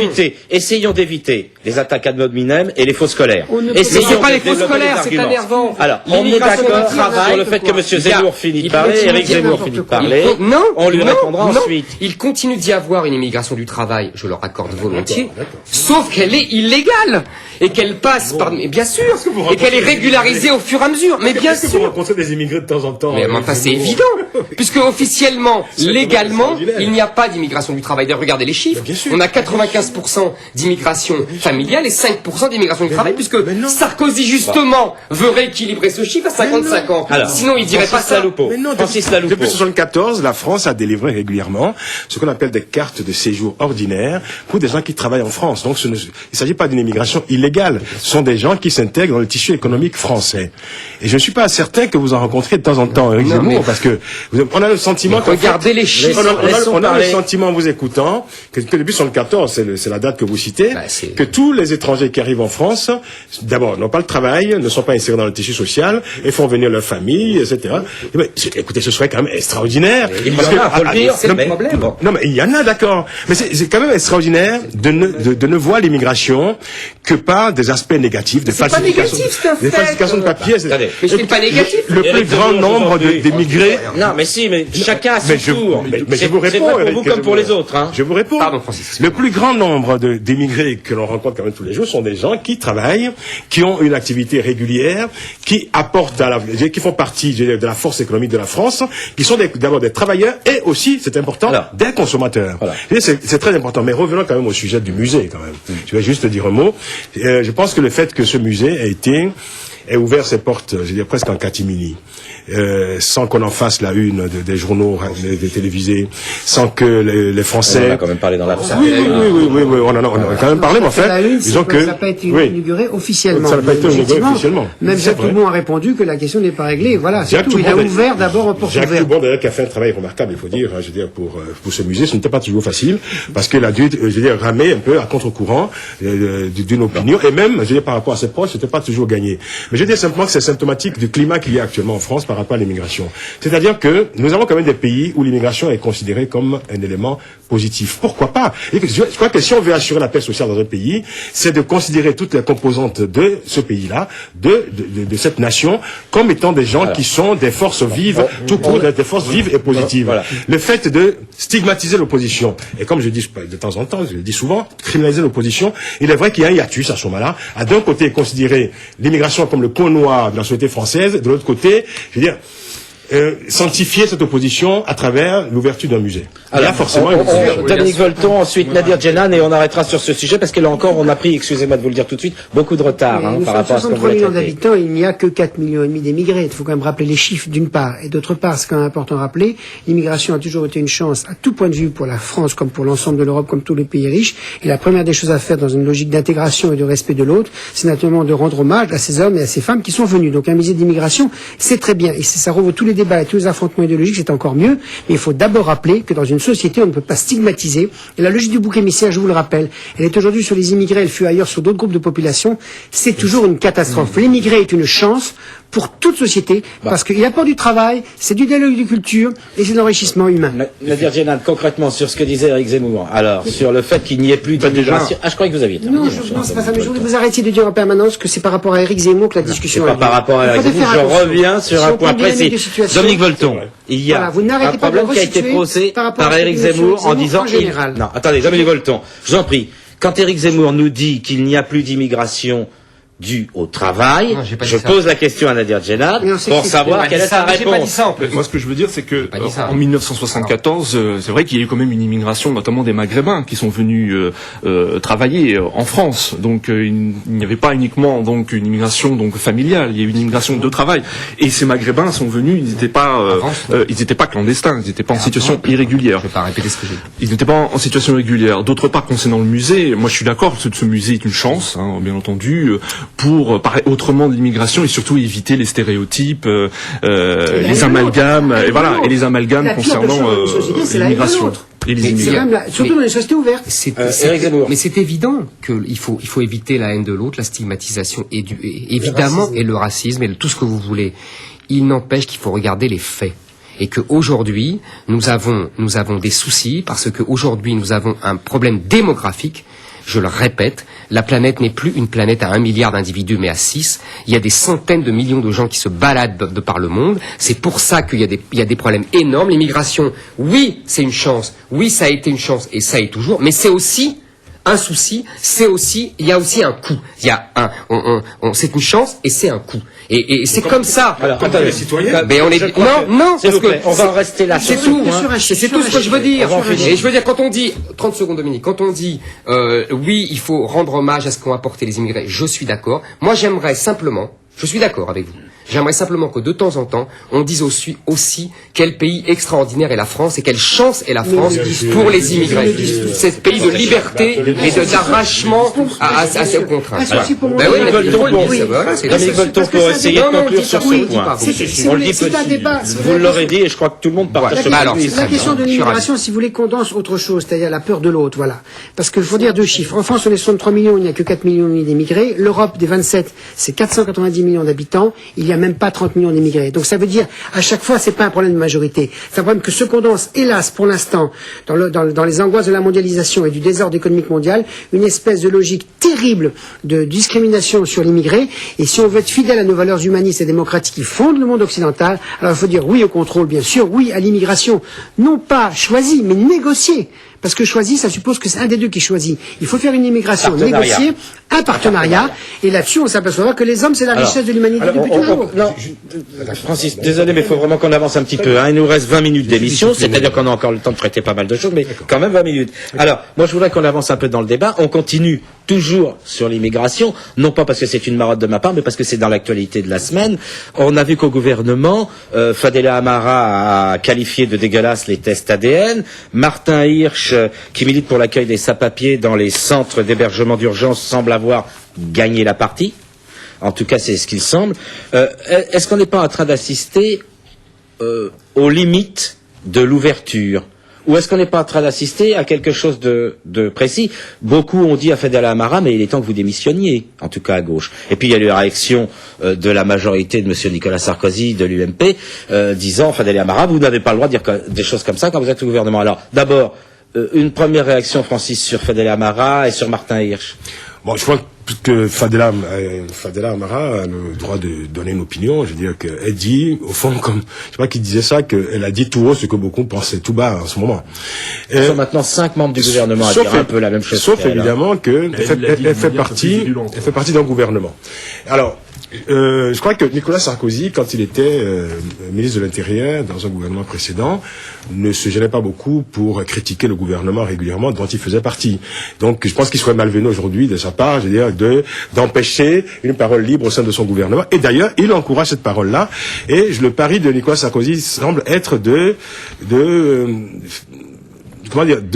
de... Essayons d'éviter les attaques ad hominem et les faux scolaires. C'est pas les faux scolaires, c'est énervant. Alors, on est d'accord sur le fait que M. Zemmour finit de parler, Éric Zemmour finit de parler. Non, on lui répondra ensuite. Il continue d'y avoir une immigration du travail, je leur accorde volontiers, sauf qu'elle est illégale et qu'elle passe par, mais bien sûr, et qu'elle est régularisée au fur et à mesure, mais bien sûr. Vous rencontrez des immigrés de temps en temps. Mais enfin, c'est évident, puisque officiellement, légalement, il n'y a pas d'immigration du travail. D'ailleurs, regardez les chiffres. On a 95% d'immigration familiale et 5% d'immigration du travail, puisque Sarkozy, justement, veut rééquilibrer ce chiffre à 55 ans. Alors, sinon, il dirait pas ça. Depuis 1974, la France a délivré régulièrement ce qu'on appelle des cartes de séjour ordinaires pour des gens qui travaillent en France. Donc, il ne s'agit pas d'une immigration illégale. Ce sont des gens qui s'intègrent dans le tissu économique français. Et je ne suis pas certain que vous en rencontrez de temps en temps, Éric Zemmour, parce que on a le sentiment... Regardez les chiffres. On a le sentiment, en vous écoutant, que depuis 1974, c'est la date que vous citez, que tous les étrangers qui arrivent en France, d'abord, n'ont pas le travail, ne sont pas insérés dans le tissu social, et font venir leur famille, etc. Écoutez, ce serait quand même extraordinaire. C'est le problème. Non, mais il y en a, d'accord. Mais c'est quand même extraordinaire de ne voir l'immigration que par des aspects négatifs, des falsifications de papiers. Mais c'est pas négatif. Le plus grand nombre d'émigrés. Non, mais si, mais chacun a son tour. Mais je vous réponds. C'est vrai pour vous comme pour les autres, hein. Je vous réponds. Pardon, Francis. Le plus grand nombre d'émigrés que l'on rencontre quand même tous les jours sont des gens qui travaillent, qui ont une activité régulière, qui apportent qui font partie de la force économique de la France, qui sont d'abord des travailleurs et aussi, c'est important, des consommateurs. Voilà. C'est très important. Mais revenons quand même au sujet du musée, quand même. Je vais juste dire un mot. Je pense que le fait que ce musée ait ouvert ses portes, je veux dire, presque en catimini, sans qu'on en fasse la une des journaux, des télévisés, sans que les Français... On en a quand même parlé dans la presse. Oui, on en a quand même parlé, mais en fait, disons que... Ça n'a pas été inauguré officiellement. Ça n'a pas été inauguré officiellement. Même Jacques Toubon a répondu que la question n'est pas réglée. Voilà, c'est tout. Il a ouvert d'abord en porte ouverte. Jacques Toubon, d'ailleurs, qui a fait un travail remarquable, il faut dire, je veux dire, pour ce musée, ce n'était pas toujours facile, parce qu'il a dû, je veux dire, ramer un peu à contre-courant d'une opinion, et même, je veux dire, par rapport à ses proches, c'était pas toujours gagné. Mais je veux dire simplement que c'est symptomatique du climat qu'il y a actuellement en France par rapport à l'immigration. C'est-à-dire que nous avons quand même des pays où l'immigration est considérée comme un élément positif. Pourquoi pas? Je crois que si on veut assurer la paix sociale dans un pays, c'est de considérer toutes les composantes de ce pays-là, de cette nation, comme étant des gens qui sont des forces vives, tout court, des forces vives et positives. Voilà. Le fait de stigmatiser l'opposition, et comme je dis de temps en temps, je le dis souvent, criminaliser l'opposition, il est vrai qu'il y a un hiatus à ce moment-là. À d'un côté, considérer l'immigration comme le point noir de la société française, de l'autre côté, je veux dire, sanctifier cette opposition à travers l'ouverture d'un musée. Alors, là, forcément, Dominique Volton, ensuite Nadir Djenad, et on arrêtera sur ce sujet parce que là encore, on a pris, excusez-moi de vous le dire tout de suite, beaucoup de retard par rapport à ce qu'on voulait traiter. 63 millions d'habitants, il n'y a que 4,5 millions d'émigrés. Il faut quand même rappeler les chiffres d'une part, et d'autre part, c'est quand même important de rappeler, l'immigration a toujours été une chance à tout point de vue pour la France comme pour l'ensemble de l'Europe, comme tous les pays riches. Et la première des choses à faire dans une logique d'intégration et de respect de l'autre, c'est naturellement de rendre hommage à ces hommes et à ces femmes qui sont venus. Donc un musée d'immigration, c'est très bien, et ça rouvre tous les débats et tous les affrontements idéologiques, c'est encore mieux, mais il faut d'abord rappeler que dans une société, on ne peut pas stigmatiser, et la logique du bouc émissaire, je vous le rappelle, elle est aujourd'hui sur les immigrés, elle fut ailleurs sur d'autres groupes de population, c'est toujours une catastrophe. L'immigré est une chance pour toute société, parce qu'il apporte du travail, c'est du dialogue de culture, et c'est de l'enrichissement humain. Nadir Djenad, concrètement, sur ce que disait Éric Zemmour, alors, sur le fait qu'il n'y ait plus d'immigration... Ah, je croyais que vous aviez... Non, c'est pas ça, mais je voulais que vous arrêtiez de dire en permanence que c'est par rapport à Éric Zemmour que la discussion est... C'est pas par rapport à Éric Zemmour, je reviens sur un point précis. Dominique Volton, il y a un problème qui a été posé par Éric Zemmour en disant... Non, attendez, Dominique Volton, je vous en prie, quand Éric Zemmour nous dit qu'il n'y a plus d'immigration dû au travail, je pose la question à Nadir Djenad pour savoir quelle est sa réponse. Moi, ce que je veux dire, c'est que en 1974, c'est vrai qu'il y a eu quand même une immigration, notamment des Maghrébins, qui sont venus travailler en France. Donc, il n'y avait pas uniquement donc une immigration familiale, il y a eu une immigration de travail. Et ces Maghrébins sont venus, ils n'étaient pas clandestins, ils n'étaient pas en situation irrégulière. Je vais pas répéter ce que j'ai dit. Ils n'étaient pas en situation régulière. D'autre part, concernant le musée, moi, je suis d'accord, ce musée est une chance, bien entendu. Pour parler autrement de l'immigration et surtout éviter les stéréotypes, les amalgames, et voilà, et les amalgames concernant l'immigration. et les immigrés. Surtout dans les sociétés ouvertes. Mais c'est évident qu'il faut éviter la haine de l'autre, la stigmatisation évidemment, et le racisme et tout ce que vous voulez. Il n'empêche qu'il faut regarder les faits. Et qu'aujourd'hui, nous avons des soucis parce qu'aujourd'hui, nous avons un problème démographique. Je le répète, la planète n'est plus une planète à 1 milliard d'individus, mais à 6. Il y a des centaines de millions de gens qui se baladent de par le monde. C'est pour ça qu'il y a des problèmes énormes. L'immigration, oui, c'est une chance. Oui, ça a été une chance et ça est toujours. Mais c'est aussi un souci. Il y a aussi un coût. C'est une chance et c'est un coût. Et c'est comme ça. Alors, quand les citoyens. Mais on est, non, s'il vous plaît, on va en rester là. C'est tout. C'est tout ce que je veux dire. Et je veux dire, quand on dit, 30 secondes Dominique, quand on dit, oui, il faut rendre hommage à ce qu'ont apporté les immigrés, je suis d'accord. Moi, j'aimerais simplement, je suis d'accord avec vous. J'aimerais simplement que de temps en temps, on dise aussi quel pays extraordinaire est la France et quelle chance est la France pour les immigrés. C'est ce pays de liberté et d'arrachement à ses contraintes. Dominique Bolton pour essayer de conclure sur ce point. On le dit petit. Vous l'aurez dit et je crois que tout le monde partage ce point. La question de l'immigration, si vous voulez, condense autre chose, c'est-à-dire la peur de l'autre, voilà. Parce qu'il faut dire deux chiffres. En France, on est 63 millions, il n'y a que 4 millions d'immigrés. L'Europe des 27, c'est 490 millions d'habitants. Il y a même pas 30 millions d'immigrés. Donc ça veut dire, à chaque fois, c'est pas un problème de majorité. C'est un problème que se condense, hélas, pour l'instant, dans les angoisses de la mondialisation et du désordre économique mondial, une espèce de logique terrible de discrimination sur l'immigré. Et si on veut être fidèle à nos valeurs humanistes et démocratiques qui fondent le monde occidental, alors il faut dire oui au contrôle, bien sûr, oui à l'immigration. Non pas choisie, mais négociée. Parce que choisi, ça suppose que c'est un des deux qui choisit. Il faut faire une immigration négociée, un partenariat, et là-dessus, on s'aperçoit que les hommes, c'est la richesse de l'humanité depuis toujours. Non, Francis, désolé, mais il faut vraiment qu'on avance un petit peu. Il nous reste 20 minutes d'émission, c'est-à-dire qu'on a encore le temps de traiter pas mal de choses, mais quand même 20 minutes. Alors, moi, je voudrais qu'on avance un peu dans le débat. On continue toujours sur l'immigration, non pas parce que c'est une marotte de ma part, mais parce que c'est dans l'actualité de la semaine. On a vu qu'au gouvernement, Fadela Amara a qualifié de dégueulasse les tests ADN. Martin Hirsch, qui milite pour l'accueil des sans-papiers dans les centres d'hébergement d'urgence, semble avoir gagné la partie. En tout cas, c'est ce qu'il semble. Est-ce qu'on n'est pas en train d'assister aux limites de l'ouverture ? Ou est-ce qu'on n'est pas en train d'assister à quelque chose de précis? Beaucoup ont dit à Fadela Amara, mais il est temps que vous démissionniez, en tout cas à gauche. Et puis il y a eu la réaction de la majorité de M. Nicolas Sarkozy, de l'UMP, disant, Fadela Amara, vous n'avez pas le droit de dire des choses comme ça quand vous êtes au gouvernement. Alors, d'abord, une première réaction, Francis, sur Fadela Amara et sur Martin Hirsch. Bon, je crois que Fadela Amara a le droit de donner une opinion. Je veux dire qu'elle dit, au fond, comme je crois qu'il disait ça, qu'elle a dit tout haut ce que beaucoup pensaient tout bas en ce moment. Il y a maintenant 5 membres du gouvernement à dire un peu la même chose. Sauf évidemment qu'elle fait partie d'un gouvernement. Alors, je crois que Nicolas Sarkozy, quand il était ministre de l'Intérieur dans un gouvernement précédent, ne se gênait pas beaucoup pour critiquer le gouvernement régulièrement dont il faisait partie. Donc, je pense qu'il serait malvenu aujourd'hui de sa part, je veux dire, d'empêcher une parole libre au sein de son gouvernement. Et d'ailleurs, il encourage cette parole-là. Et le pari de Nicolas Sarkozy semble être de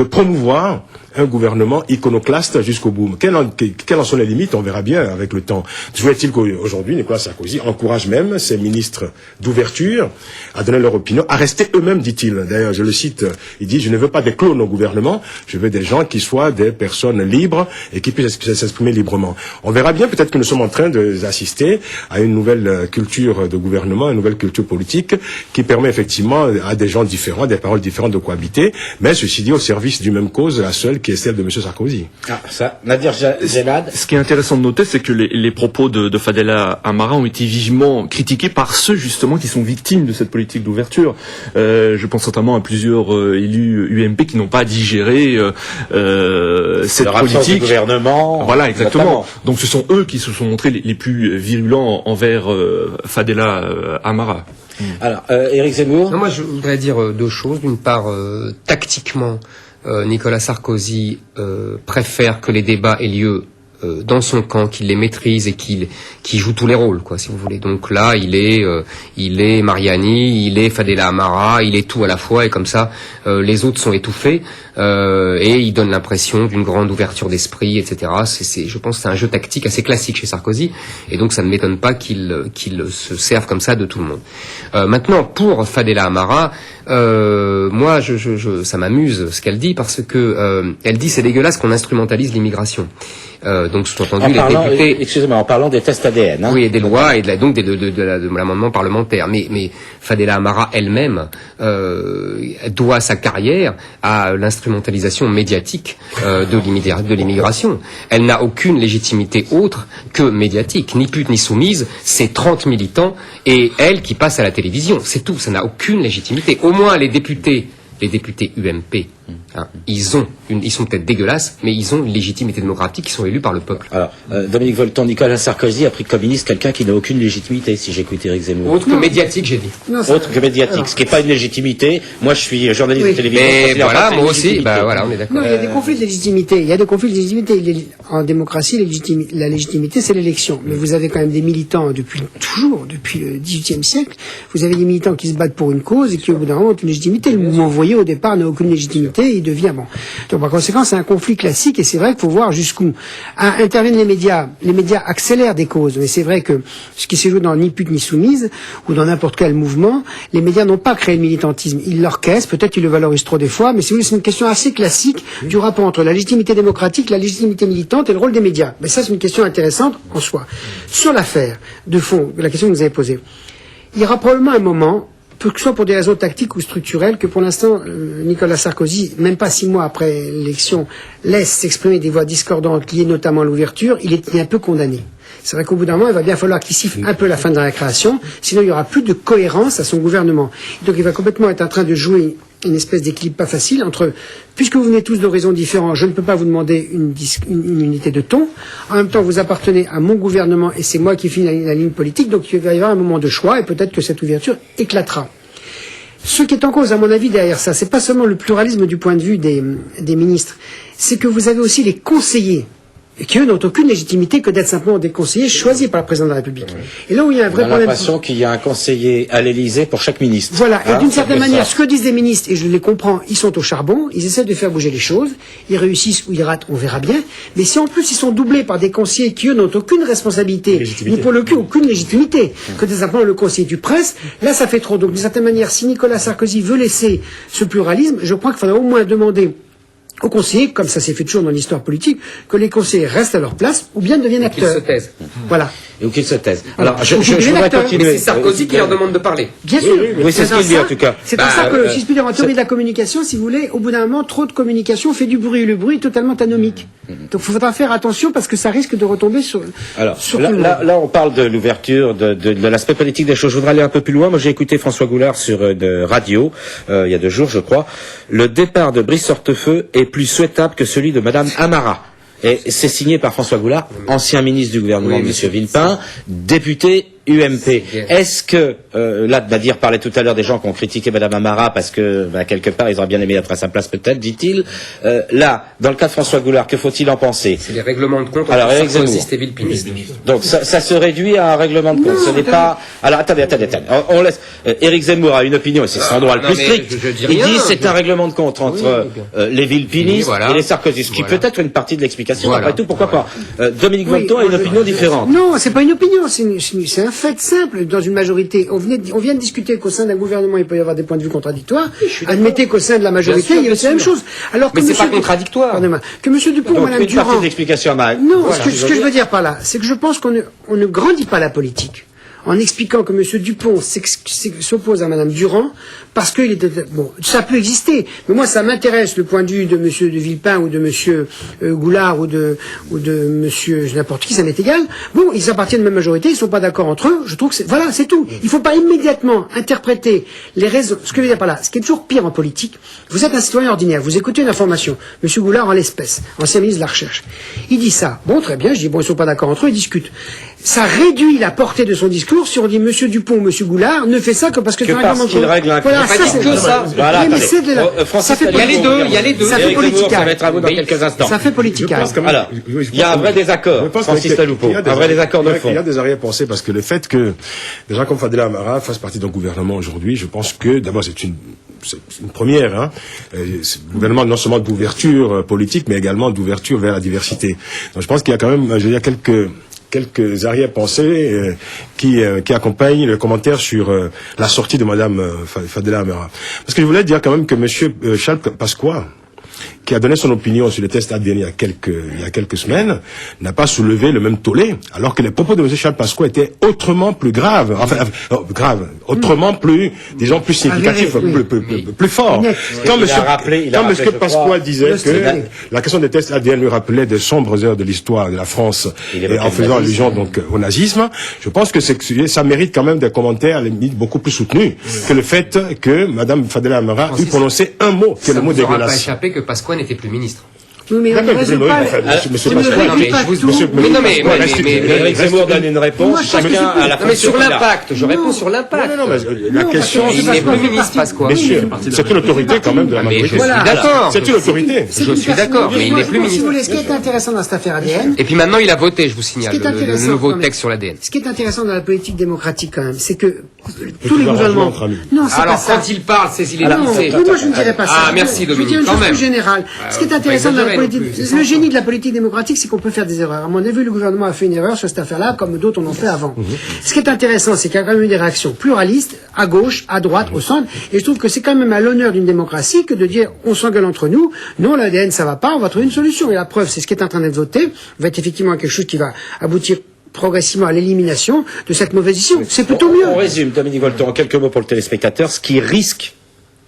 promouvoir un gouvernement iconoclaste jusqu'au bout. Quelles en sont les limites? On verra bien avec le temps. Toujours est-il qu'aujourd'hui, Nicolas Sarkozy encourage même ses ministres d'ouverture à donner leur opinion, à rester eux-mêmes, dit-il. D'ailleurs, je le cite, il dit, je ne veux pas des clones au gouvernement, je veux des gens qui soient des personnes libres et qui puissent s'exprimer librement. On verra bien, peut-être que nous sommes en train d'assister à une nouvelle culture de gouvernement, une nouvelle culture politique qui permet effectivement à des gens différents, des paroles différentes de cohabiter, mais ceci dit au service d'une même cause, la seule qui est celle de M. Sarkozy. Ah, ça, Nadir Djellad. Ce qui est intéressant de noter, c'est que les propos de Fadela Amara ont été vivement critiqués par ceux, justement, qui sont victimes de cette politique d'ouverture. Je pense notamment à plusieurs élus UMP qui n'ont pas digéré cette politique. Du gouvernement. Voilà, exactement. Notamment. Donc ce sont eux qui se sont montrés les plus virulents envers Fadela Amara. Alors, Éric Zemmour. Non, moi, je voudrais dire deux choses. D'une part, tactiquement, Nicolas Sarkozy préfère que les débats aient lieu dans son camp, qu'il les maîtrise et qu'il joue tous les rôles, quoi, si vous voulez. Donc là, il est Mariani, il est Fadela Amara, il est tout à la fois, et comme ça, les autres sont étouffés, et il donne l'impression d'une grande ouverture d'esprit, etc. Je pense que c'est un jeu tactique assez classique chez Sarkozy, et donc ça ne m'étonne pas qu'il se serve comme ça de tout le monde. Maintenant, pour Fadela Amara, Moi, ça m'amuse ce qu'elle dit parce que elle dit c'est dégueulasse qu'on instrumentalise l'immigration. Donc sous-entendu les députés. Excusez-moi, en parlant des tests ADN. Oui, et des lois et donc de l'amendement parlementaire. Mais Fadela Amara elle-même doit sa carrière à l'instrumentalisation médiatique de l'immigration. Elle n'a aucune légitimité autre que médiatique, ni pute ni soumise. C'est 30 militants et elle qui passe à la télévision. C'est tout. Ça n'a aucune légitimité. Au moins les députés UMP, hein, ils sont peut-être dégueulasses, mais ils ont une légitimité démocratique, ils sont élus par le peuple. Alors, Dominique Volton, Nicolas Sarkozy a pris comme ministre quelqu'un qui n'a aucune légitimité, si j'écoute Éric Zemmour. Autre que médiatique, j'ai dit. Autre que médiatique, ce qui n'est pas une légitimité. Moi, je suis journaliste de télévision. Mais voilà, moi aussi, voilà, on est d'accord. Non, il y a des conflits de légitimité. Il y a des conflits de légitimité. En démocratie, la légitimité, c'est l'élection. Mais vous avez quand même des militants depuis le XVIIIe siècle. Vous avez des militants qui se battent pour une cause et qui, au bout d'un moment, ont une légitimité. Le mouvement envoyé au départ n'a aucune légitimité, il devient bon. Donc par conséquent, c'est un conflit classique et c'est vrai qu'il faut voir jusqu'où interviennent les médias. Les médias accélèrent des causes, mais c'est vrai que ce qui se joue dans Ni pute ni soumise ou dans n'importe quel mouvement, les médias n'ont pas créé le militantisme. Ils l'orchestrent, peut-être ils le valorisent trop des fois, mais si vous voulez, c'est une question assez classique du rapport entre la légitimité démocratique, la légitimité militante et le rôle des médias. Mais ça, c'est une question intéressante en soi. Sur l'affaire de fond, la question que vous avez posée, il y aura probablement un moment, que ce soit pour des raisons tactiques ou structurelles, que pour l'instant, Nicolas Sarkozy, même pas 6 mois après l'élection, laisse s'exprimer des voix discordantes liées notamment à l'ouverture, il est un peu condamné. C'est vrai qu'au bout d'un moment, il va bien falloir qu'il siffle un peu la fin de la récréation, sinon il n'y aura plus de cohérence à son gouvernement. Donc il va complètement être en train de jouer une espèce d'équilibre pas facile entre, puisque vous venez tous d'horizons différents, je ne peux pas vous demander une unité de ton, en même temps vous appartenez à mon gouvernement et c'est moi qui finis la ligne politique, donc il va y avoir un moment de choix et peut-être que cette ouverture éclatera. Ce qui est en cause, à mon avis, derrière ça, c'est pas seulement le pluralisme du point de vue des ministres, c'est que vous avez aussi les conseillers, et qui eux n'ont aucune légitimité que d'être simplement des conseillers choisis par le président de la République. Et là où il y a un vrai problème... On a l'impression qu'il y a un conseiller à l'Élysée pour chaque ministre. Voilà, et d'une certaine manière, ce que disent les ministres, et je les comprends, ils sont au charbon, ils essaient de faire bouger les choses, ils réussissent ou ils ratent, on verra bien, mais si en plus ils sont doublés par des conseillers qui eux n'ont aucune responsabilité, ni pour le coup aucune légitimité, que simplement le conseiller du presse, là ça fait trop. Donc d'une certaine manière, si Nicolas Sarkozy veut laisser ce pluralisme, je crois qu'il faudra au moins demander aux conseillers, comme ça s'est fait toujours dans l'histoire politique, que les conseillers restent à leur place ou bien deviennent acteurs. Qu'ils se taisent. Voilà. Ou qu'ils se taisent. Alors, je voudrais continuer. Mais c'est Sarkozy qui leur demande de parler. Bien sûr. Oui, c'est ce qu'il dit en tout cas. C'est pour ça que, si je puis dire, en théorie de la communication, si vous voulez, au bout d'un moment, trop de communication fait du bruit. Le bruit est totalement anomique. Donc il faudra faire attention parce que ça risque de retomber sur... Alors, là, on parle de l'ouverture, de l'aspect politique des choses. Je voudrais aller un peu plus loin. Moi, j'ai écouté François Goulard sur une radio, il y a 2 jours, je crois. Le départ de Brice Hortefeux est plus souhaitable que celui de Madame Amara. Et c'est signé par François Goulard, ancien ministre du gouvernement de M. Villepin, député UMP. Est-ce que, là, Nadir parlait tout à l'heure des gens qui ont critiqué Mme Amara parce que, quelque part, ils auraient bien aimé être à sa place peut-être, dit-il. Là, dans le cas de François Goulard, que faut-il en penser? C'est les règlements de compte entre sarkozystes et villepiniste. Donc, ça se réduit à un règlement de compte. Ce n'est pas... Alors, attendez. On laisse... Éric Zemmour a une opinion, et c'est son droit le plus strict. Il dit c'est un règlement de compte entre les villepinistes et les sarkozystes, ce qui peut être une partie de l'explication. Après tout, pourquoi pas? Dominique Volton a une opinion différente. Non, c'est pas une opinion, c'est un fait simple. Dans une majorité, on vient de discuter qu'au sein d'un gouvernement, il peut y avoir des points de vue contradictoires. Admettez qu'au sein de la majorité, il y a aussi la même chose. Alors que mais c'est pas contradictoire. Que M. Dupont, donc, Mme Durand... partie de l'explication, non, voilà, ce que je veux dire par là, c'est que je pense qu'on ne grandit pas la politique en expliquant que M. Dupont s'oppose à Mme Durand parce qu'il était... Bon, ça peut exister, mais moi ça m'intéresse le point de vue de M. de Villepin ou de M. Goulard ou de M. n'importe qui, ça m'est égal. Bon, ils appartiennent à la même majorité, ils ne sont pas d'accord entre eux, je trouve que c'est... Voilà, c'est tout. Il ne faut pas immédiatement interpréter les raisons... Ce que je veux dire par là, ce qui est toujours pire en politique, vous êtes un citoyen ordinaire, vous écoutez une information, M. Goulard en l'espèce, ancien ministre de la Recherche, il dit ça. Bon, très bien, je dis, bon, ils ne sont pas d'accord entre eux, ils discutent. Ça réduit la portée de son discours si on dit M. Dupont ou M. Goulard ne fait ça que parce que c'est un règlement de compte. Voilà, ça c'est que ça. Voilà, mais c'est de la... ça fait il y a les deux. Ça fait politique. Ça va être à vous dans quelques instants. Ça fait politique. Alors, il y a un vrai désaccord, Francis Taloupo. Un vrai désaccord de fond. Il y a des arrière-pensées parce que le fait que des gens comme Fadela Amara fassent partie d'un gouvernement aujourd'hui, je pense que d'abord c'est une première, hein. C'est un gouvernement non seulement d'ouverture politique, mais également d'ouverture vers la diversité. Donc je pense qu'il y a quand même, quelques quelques arrière-pensées qui accompagnent le commentaire sur la sortie de Madame Fadela Amara. Parce que je voulais dire quand même que Monsieur Charles Pasqua, qui a donné son opinion sur les tests ADN il y a quelques semaines, n'a pas soulevé le même tollé, alors que les propos de M. Charles Pasqua étaient autrement plus graves, autrement plus, disons, plus significatifs, plus forts. Quand M. Pasqua disait que la question des tests ADN lui rappelait de sombres heures de l'histoire de la France, et en faisant allusion donc au nazisme, je pense que ça mérite quand même des commentaires, à la limite, beaucoup plus soutenus que le fait que Mme Fadela Amara eût prononcé un mot, qui est le mot dégueulasse. Ça ne pas échappé que Pasqua n'était plus ministre. Oui, mais Eric Zemmour donne une réponse, chacun à la mais sur l'impact, je réponds sur l'impact. Non, mais la question, il n'est plus ministre, Pasqua. Messieurs, c'est une autorité quand même de la majorité. Je suis d'accord. C'est une autorité. Je suis d'accord, mais il n'est plus ministre. Ce qui est intéressant dans cette affaire ADN. Et puis maintenant, il a voté, je vous signale, le nouveau texte sur l'ADN. Ce qui est intéressant dans la politique démocratique quand même, c'est que tous les gouvernements. Non, c'est pas ça. Alors quand il parle, c'est il est lancé. Moi, je ne dirais pas ça. Ah, merci Dominique, quand même. Je dis une chose plus générale. Ce qui est intéressant dans la politique, le génie de la politique démocratique, c'est qu'on peut faire des erreurs. À mon avis, le gouvernement a fait une erreur sur cette affaire-là, comme d'autres en ont fait avant. Ce qui est intéressant, c'est qu'il y a quand même eu des réactions pluralistes, à gauche, à droite, au centre, et je trouve que c'est quand même à l'honneur d'une démocratie que de dire, on s'engueule entre nous, non, l'ADN, ça va pas, on va trouver une solution. Et la preuve, c'est ce qui est en train d'être voté, va être effectivement quelque chose qui va aboutir progressivement à l'élimination de cette mauvaise issue. C'est plutôt mieux. On résume, Dominique Volton, en quelques mots pour le téléspectateur, ce qui risque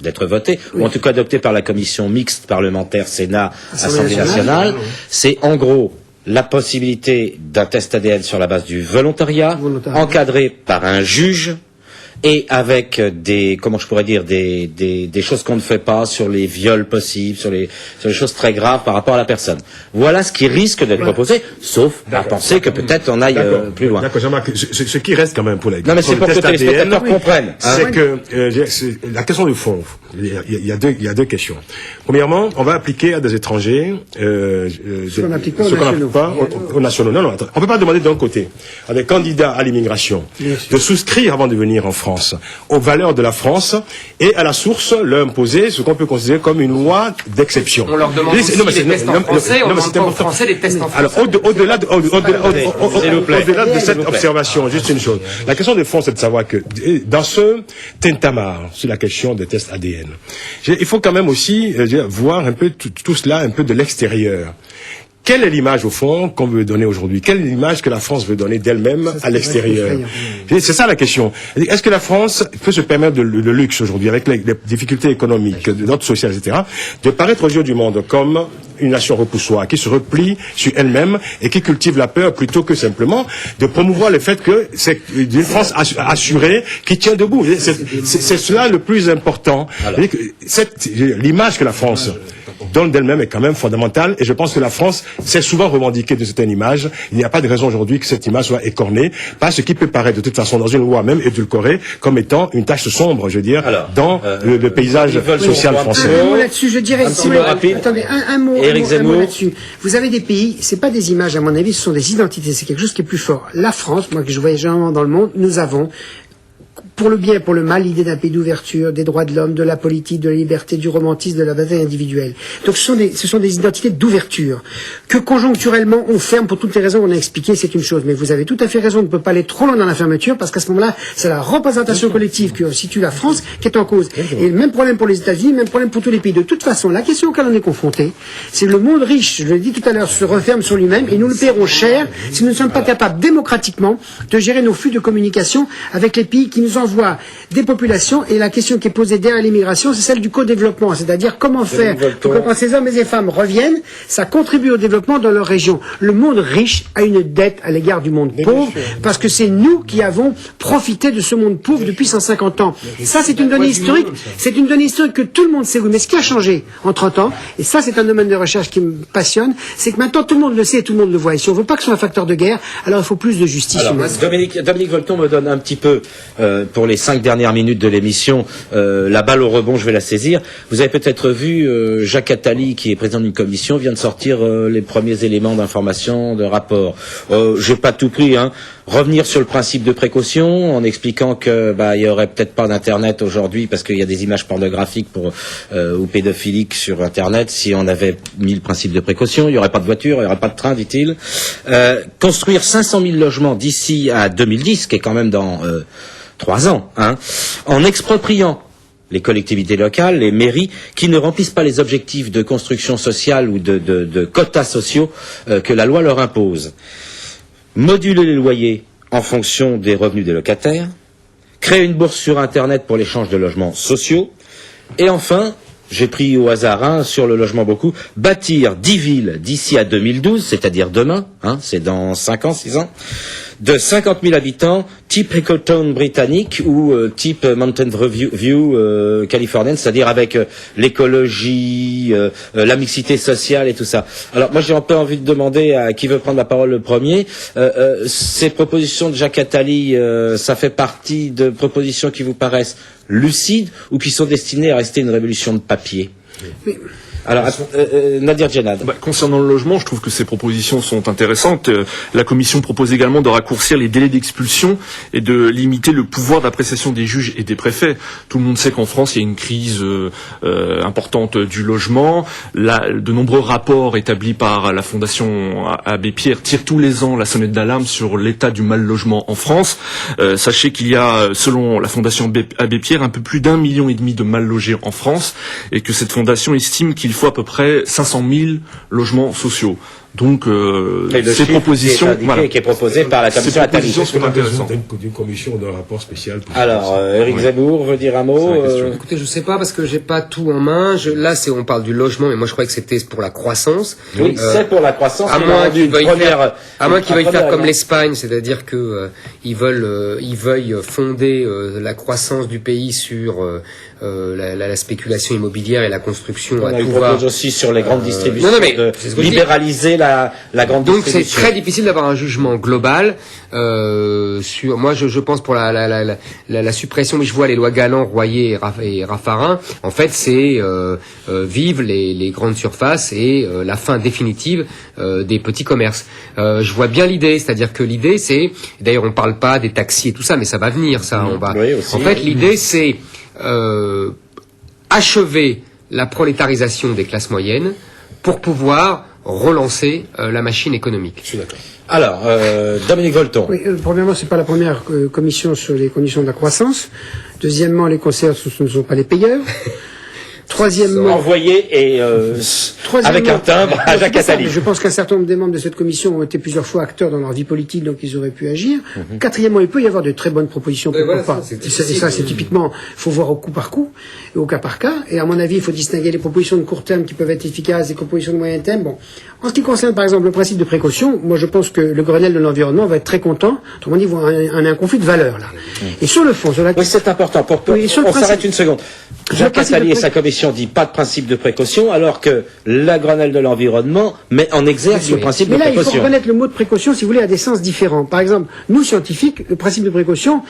d'être voté, ou en tout cas adopté par la commission mixte parlementaire Sénat-Assemblée nationale, c'est en gros la possibilité d'un test ADN sur la base du volontariat, encadré par un juge, et avec des choses qu'on ne fait pas sur les viols possibles, sur les choses très graves par rapport à la personne. Voilà ce qui risque d'être proposé, sauf à penser que peut-être on aille plus loin. D'accord, Jean-Marc, ce qui reste quand même pour les non, mais c'est pour que les téléspectateurs comprennent. C'est que la question du fond, il y a deux questions. Premièrement, on va appliquer à des étrangers ce qu'on n'applique pas aux nationaux. Non, attends, on peut pas demander d'un côté à des candidats à l'immigration de souscrire avant de venir en France aux valeurs de la France et à la source leur imposer ce qu'on peut considérer comme une loi d'exception. On leur demande aussi des tests en français, on demande pas aux Français des tests en français. Alors au-delà de cette observation, juste une chose. La question de fond, c'est de savoir que dans ce tintamarre sur la question des tests ADN, il faut quand même aussi voir un peu tout cela un peu de l'extérieur. Quelle est l'image, au fond, qu'on veut donner aujourd'hui? Quelle est l'image que la France veut donner d'elle-même à l'extérieur? C'est ça la question. Est-ce que la France peut se permettre le luxe aujourd'hui, avec les difficultés économiques, de notre social, etc., de paraître aux yeux du monde comme une nation repoussoire, qui se replie sur elle-même et qui cultive la peur plutôt que simplement de promouvoir le fait que c'est une France assurée qui tient debout? C'est cela le plus important. L'image que la France donne d'elle-même est quand même fondamentale, et je pense que la France s'est souvent revendiquée de certaines images. Il n'y a pas de raison aujourd'hui que cette image soit écornée par ce qui peut paraître de toute façon dans une loi même édulcorée comme étant une tache sombre, je veux dire, dans le paysage social français. Un mot là-dessus, je dirais. Attendez, un mot là-dessus. Vous avez des pays, c'est pas des images à mon avis, ce sont des identités, c'est quelque chose qui est plus fort. La France, moi que je voyage généralement dans le monde, nous avons pour le bien et pour le mal, l'idée d'un pays d'ouverture, des droits de l'homme, de la politique, de la liberté, du romantisme, de la bataille individuelle. Donc ce sont des identités d'ouverture. Que conjoncturellement on ferme pour toutes les raisons qu'on a expliquées, c'est une chose. Mais vous avez tout à fait raison, on ne peut pas aller trop loin dans la fermeture, parce qu'à ce moment-là, c'est la représentation collective qui situe la France qui est en cause. Et le même problème pour les États-Unis, même problème pour tous les pays. De toute façon, la question auquel on est confronté, c'est le monde riche, je l'ai dit tout à l'heure, se referme sur lui-même, et nous le paierons cher si nous ne sommes pas capables démocratiquement de gérer nos flux de communication avec les pays qui nous envoie des populations, et la question qui est posée derrière l'immigration, c'est celle du co-développement, c'est-à-dire comment faire pour que quand ces hommes et ces femmes reviennent, ça contribue au développement dans leur région. Le monde riche a une dette à l'égard du monde pauvre, parce que c'est nous qui avons profité de ce monde pauvre depuis 150 ans. Ça, c'est une donnée historique, que tout le monde sait, oui, mais ce qui a changé en 30 ans, et ça c'est un domaine de recherche qui me passionne, c'est que maintenant tout le monde le sait et tout le monde le voit. Et si on veut pas que ce soit un facteur de guerre, alors il faut plus de justice humaine. Dominique Volton me donne un petit peu pour les 5 dernières minutes de l'émission, la balle au rebond, je vais la saisir. Vous avez peut-être vu, Jacques Attali, qui est président d'une commission, vient de sortir les premiers éléments d'information, de rapport. J'ai pas tout pris, hein. Revenir sur le principe de précaution, en expliquant que il y aurait peut-être pas d'internet aujourd'hui parce qu'il y a des images pornographiques ou pédophiliques sur internet. Si on avait mis le principe de précaution, il y aurait pas de voiture, il y aurait pas de train, dit-il. Construire 500 000 logements d'ici à 2010, qui est quand même dans 3 ans, hein, en expropriant les collectivités locales, les mairies, qui ne remplissent pas les objectifs de construction sociale ou de quotas sociaux que la loi leur impose. Moduler les loyers en fonction des revenus des locataires, créer une bourse sur Internet pour l'échange de logements sociaux, et enfin, j'ai pris au hasard sur le logement beaucoup, bâtir 10 villes d'ici à 2012, c'est-à-dire demain, hein, c'est dans 5 ans, 6 ans, de 50 000 habitants, type Ecotown britannique ou type Mountain View californienne, c'est-à-dire avec l'écologie, la mixité sociale et tout ça. Alors moi j'ai un peu envie de demander à qui veut prendre la parole le premier. Ces propositions de Jacques Attali, ça fait partie de propositions qui vous paraissent lucides ou qui sont destinées à rester une révolution de papier? Oui. Alors, Nadir Djenad. Concernant le logement, je trouve que ces propositions sont intéressantes. La Commission propose également de raccourcir les délais d'expulsion et de limiter le pouvoir d'appréciation des juges et des préfets. Tout le monde sait qu'en France, il y a une crise importante du logement. De nombreux rapports établis par la Fondation Abbé Pierre tirent tous les ans la sonnette d'alarme sur l'état du mal-logement en France. Sachez qu'il y a, selon la Fondation Abbé Pierre, un peu plus d'1,5 million de mal-logés en France et que cette fondation estime qu'il faut à peu près 500 000 logements sociaux. Donc, ces propositions, qui est proposé par la Commission Attali. Ces propositions sont intéressantes. D'une commission d'un rapport spécial. Alors, Éric Zemmour veut dire un mot. Écoutez, je sais pas parce que j'ai pas tout en main. Là, on parle du logement, mais moi je croyais que c'était pour la croissance. Oui, c'est pour la croissance. À moins qu'ils veuillent faire comme l'Espagne, c'est-à-dire que ils veuillent fonder la croissance du pays sur la spéculation immobilière et la construction à tout va. On propose aussi sur les grandes distributions de libéraliser la grande Donc distribution. c'est très difficile d'avoir un jugement global sur. Moi, je pense pour la suppression, mais je vois les lois Galland, Royer et Raffarin. En fait, c'est vive les grandes surfaces et la fin définitive des petits commerces. Je vois bien l'idée, c'est-à-dire que l'idée, c'est. D'ailleurs, on parle pas des taxis et tout ça, mais ça va venir, ça. Oui, aussi. En fait, l'idée, c'est achever la prolétarisation des classes moyennes pour pouvoir relancer la machine économique. Je suis d'accord. Alors, Dominique Volton. Oui, premièrement, c'est pas la première commission sur les conditions de la croissance. Deuxièmement, les conseillers ne sont pas les payeurs. Troisièmement, envoyé et avec un timbre à Jacques Attali. Je pense qu'un certain nombre des membres de cette commission ont été plusieurs fois acteurs dans leur vie politique, donc ils auraient pu agir. Quatrièmement, il peut y avoir de très bonnes propositions, pourquoi pas. Ça, c'est typiquement, il faut voir au coup par coup, et au cas par cas. Et à mon avis, il faut distinguer les propositions de court terme qui peuvent être efficaces des propositions de moyen terme. Bon, en ce qui concerne par exemple le principe de précaution, moi je pense que le Grenelle de l'environnement va être très content. Autrement dit, on a un conflit de valeurs là. Et sur le fond, oui, c'est important. On s'arrête une seconde. Jacques Attali et sa commission dit pas de principe de précaution, alors que la Grenelle de l'environnement met en exergue le principe de précaution. Mais là, il faut reconnaître le mot de précaution, si vous voulez, à des sens différents. Par exemple, nous, scientifiques, le principe de précaution,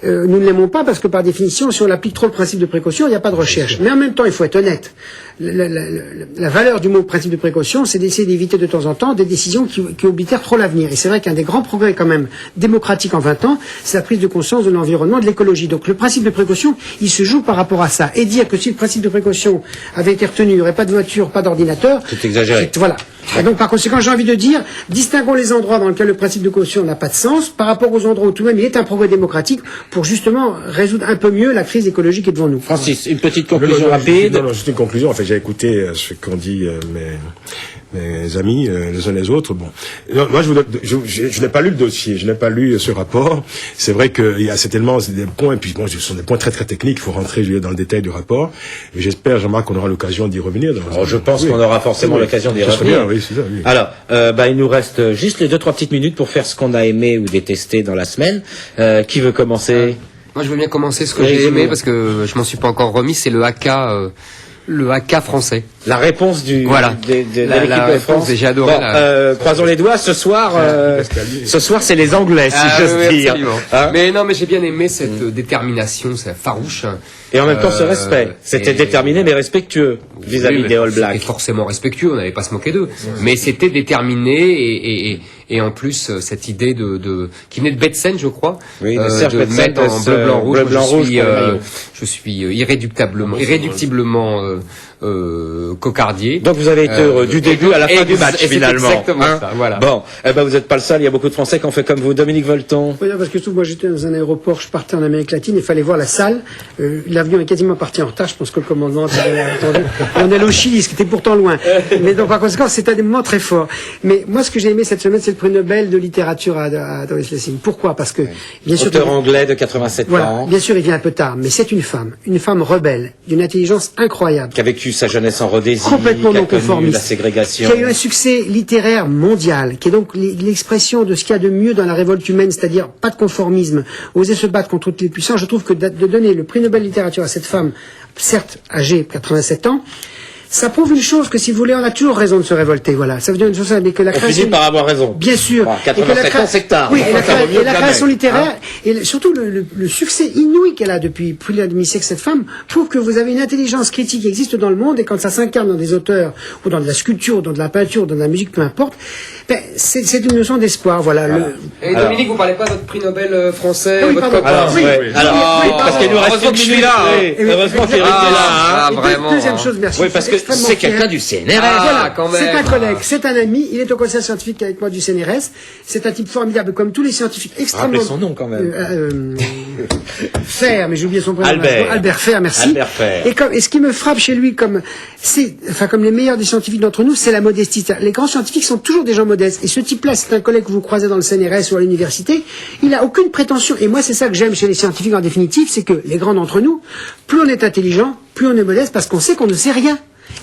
nous ne l'aimons pas parce que, par définition, si on applique trop le principe de précaution, il n'y a pas de recherche. Mais en même temps, il faut être honnête. La valeur du mot principe de précaution, c'est d'essayer d'éviter de temps en temps des décisions qui obitèrent trop l'avenir. Et c'est vrai qu'un des grands progrès, quand même, démocratiques en 20 ans, c'est la prise de conscience de l'environnement, de l'écologie. Donc, le principe de précaution, il se joue par rapport à ça. Et dire que si le principe de précaution avait été retenu, il n'y aurait pas de voiture, pas d'ordinateur. C'est exagéré. Voilà. Et donc, par conséquent, j'ai envie de dire, distinguons les endroits dans lesquels le principe de précaution n'a pas de sens par rapport aux endroits où tout de même il est un progrès démocratique pour justement résoudre un peu mieux la crise écologique qui est devant nous. Francis, une petite conclusion rapide. Non, juste une conclusion. En fait, j'ai écouté ce qu'ont dit mes amis, les uns les autres. Bon, non, moi, je n'ai pas lu le dossier, je n'ai pas lu ce rapport. C'est vrai qu'il y a certainement des points, et puis bon, ce sont des points très très techniques. Il faut rentrer dans le détail du rapport. Et j'espère, Jean-Marc, qu'on aura l'occasion d'y revenir. Je pense qu'on aura forcément l'occasion d'y revenir. Oui, c'est ça, oui. Alors, il nous reste juste les 2-3 petites minutes pour faire ce qu'on a aimé ou détesté dans la semaine. Qui veut commencer? Moi, je veux bien commencer ce que j'ai aimé parce que je m'en suis pas encore remis. C'est le haka Le haka français. La réponse de l'équipe de France. J'ai adoré. Croisons les doigts. Ce soir, c'est les Anglais, si j'ose dire. Hein, mais j'ai bien aimé cette détermination, c'est farouche. Et en même temps, ce respect. C'était déterminé, mais respectueux vis-à-vis des All Blacks. C'était forcément respectueux, on n'allait pas se moquer d'eux. Mais c'était déterminé et en plus, cette idée qui venait de Betsen, je crois. Oui, de Serge Betsen, mettre en bleu, blanc, rouge. Je suis irréductiblement cocardier. Donc vous avez été heureux du début à la fin du match, finalement. Exactement ça, voilà. Bon, vous n'êtes pas le seul, il y a beaucoup de Français qui ont fait comme vous. Dominique Volton. Oui, parce que moi j'étais dans un aéroport, je partais en Amérique latine, il fallait voir la salle. L'avion est quasiment parti en retard, je pense que le commandement avait attendu. On est allé au Chili, ce qui était pourtant loin. Mais donc par conséquent, c'était des moments très forts. Mais moi ce que j'ai aimé cette semaine, c'est le prix Nobel de littérature à Doris Lessing. Pourquoi? Parce que, bien sûr... Auteur anglais de 87 ans. Bien sûr, il vient un peu tard, mais c'est une femme rebelle, d'une intelligence incroyable. Qui a vécu sa jeunesse en Rhodésie, complètement non conformiste, la ségrégation. Qui a eu un succès littéraire mondial, qui est donc l'expression de ce qu'il y a de mieux dans la révolte humaine, c'est-à-dire pas de conformisme, oser se battre contre toutes les puissances. Je trouve que de donner le prix Nobel de littérature à cette femme, certes âgée, 87 ans, ça prouve une chose, que si vous voulez, on a toujours raison de se révolter, voilà. Ça veut dire une chose, mais que la création... On finit par avoir raison. Bien sûr. 87 ans, c'est tard. Oui, et la création littéraire, et surtout le succès inouï qu'elle a depuis plus d'un demi-siècle, cette femme, prouve que vous avez une intelligence critique qui existe dans le monde, et quand ça s'incarne dans des auteurs, ou dans de la sculpture, ou dans de la peinture, ou dans de la musique, peu importe, c'est une notion d'espoir, voilà. Et Dominique, vous parlez pas de votre prix Nobel français, votre copain? Parce qu'il nous reste une minute. Heureusement qu'Éric est là. Vraiment. Deuxième chose, merci. Oui, parce que c'est quelqu'un du CNRS. Voilà, c'est un collègue, c'est un ami, il est au conseil scientifique avec moi du CNRS, c'est un type formidable, comme tous les scientifiques, extrêmement... Rappelez son nom quand même. Fer, mais j'ai oublié son prénom. Albert Fer, merci. Albert Fer. Et ce qui me frappe chez lui, comme les meilleurs des scientifiques d'entre nous, c'est la modestie. Les grands scientifiques sont toujours des gens modestes. Et ce type-là, c'est un collègue que vous croisez dans le CNRS ou à l'université, il a aucune prétention. Et moi, c'est ça que j'aime chez les scientifiques en définitive, c'est que les grands d'entre nous, plus on est intelligent, plus on est modeste, parce qu'on sait qu'on ne sait rien.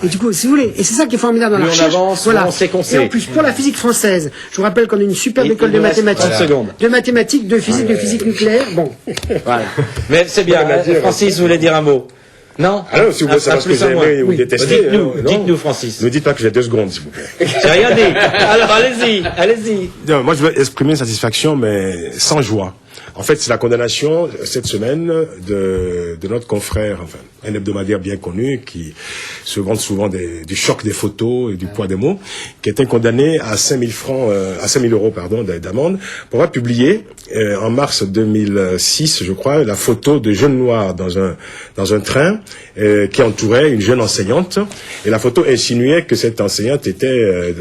Et du coup, si vous voulez, et c'est ça qui est formidable dans la recherche. On sait qu'on sait. Et en plus, pour la physique française, je vous rappelle qu'on a une superbe école de mathématiques. De mathématiques, de physique nucléaire. Bon. Voilà. Mais c'est bien. Francis, vous voulez dire un mot? Non? Alors, si vous voulez savoir ce que j'ai aimé ou détesté. Dites-nous, Francis. Ne dites pas que j'ai 2 secondes, s'il vous plaît. J'ai rien dit. Alors, allez-y. Non, moi, je veux exprimer une satisfaction, mais sans joie. En fait, c'est la condamnation, cette semaine, de notre confrère, enfin, un hebdomadaire bien connu, qui se vante souvent du choc des photos et du poids des mots, qui a été condamné à 5 000 euros, d'amende, pour avoir publié, en mars 2006, je crois, la photo de jeunes noirs dans un train, qui entourait une jeune enseignante, et la photo insinuait que cette enseignante était,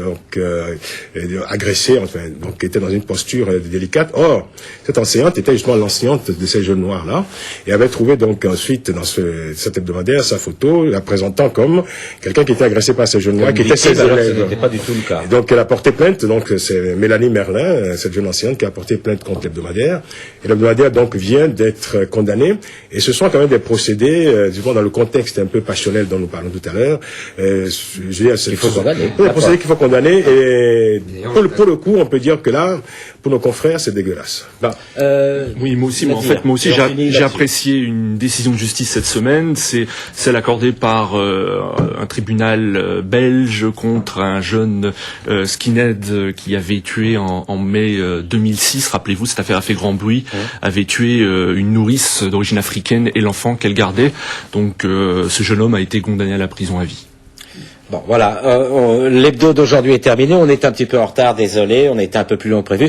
agressée, enfin, donc, était dans une posture délicate. Or, cette enseignante était justement l'enseignante de ces jeunes noirs-là, et avait trouvé donc ensuite dans cet hebdomadaire sa photo, la présentant comme quelqu'un qui était agressé par ces jeunes noirs, qui était ses élèves. Ce n'était pas du tout le cas. Et donc elle a porté plainte, donc c'est Mélanie Merlin, cette jeune enseignante, qui a porté plainte contre l'hebdomadaire, et l'hebdomadaire donc vient d'être condamné, et ce sont quand même des procédés, disons dans le contexte un peu passionnel dont nous parlons tout à l'heure, il faut condamner. Des procédés qu'il faut condamner, et pour le coup, on peut dire que là, pour nos confrères, c'est dégueulasse. Oui, moi aussi, j'ai apprécié une décision de justice cette semaine. C'est celle accordée par un tribunal belge contre un jeune skinhead qui avait tué en mai 2006. Rappelez-vous, cette affaire a fait grand bruit. Avait tué une nourrice d'origine africaine et l'enfant qu'elle gardait. Donc, ce jeune homme a été condamné à la prison à vie. Bon, voilà, l'hebdo d'aujourd'hui est terminé. On est un petit peu en retard, désolé. On était un peu plus long que prévu.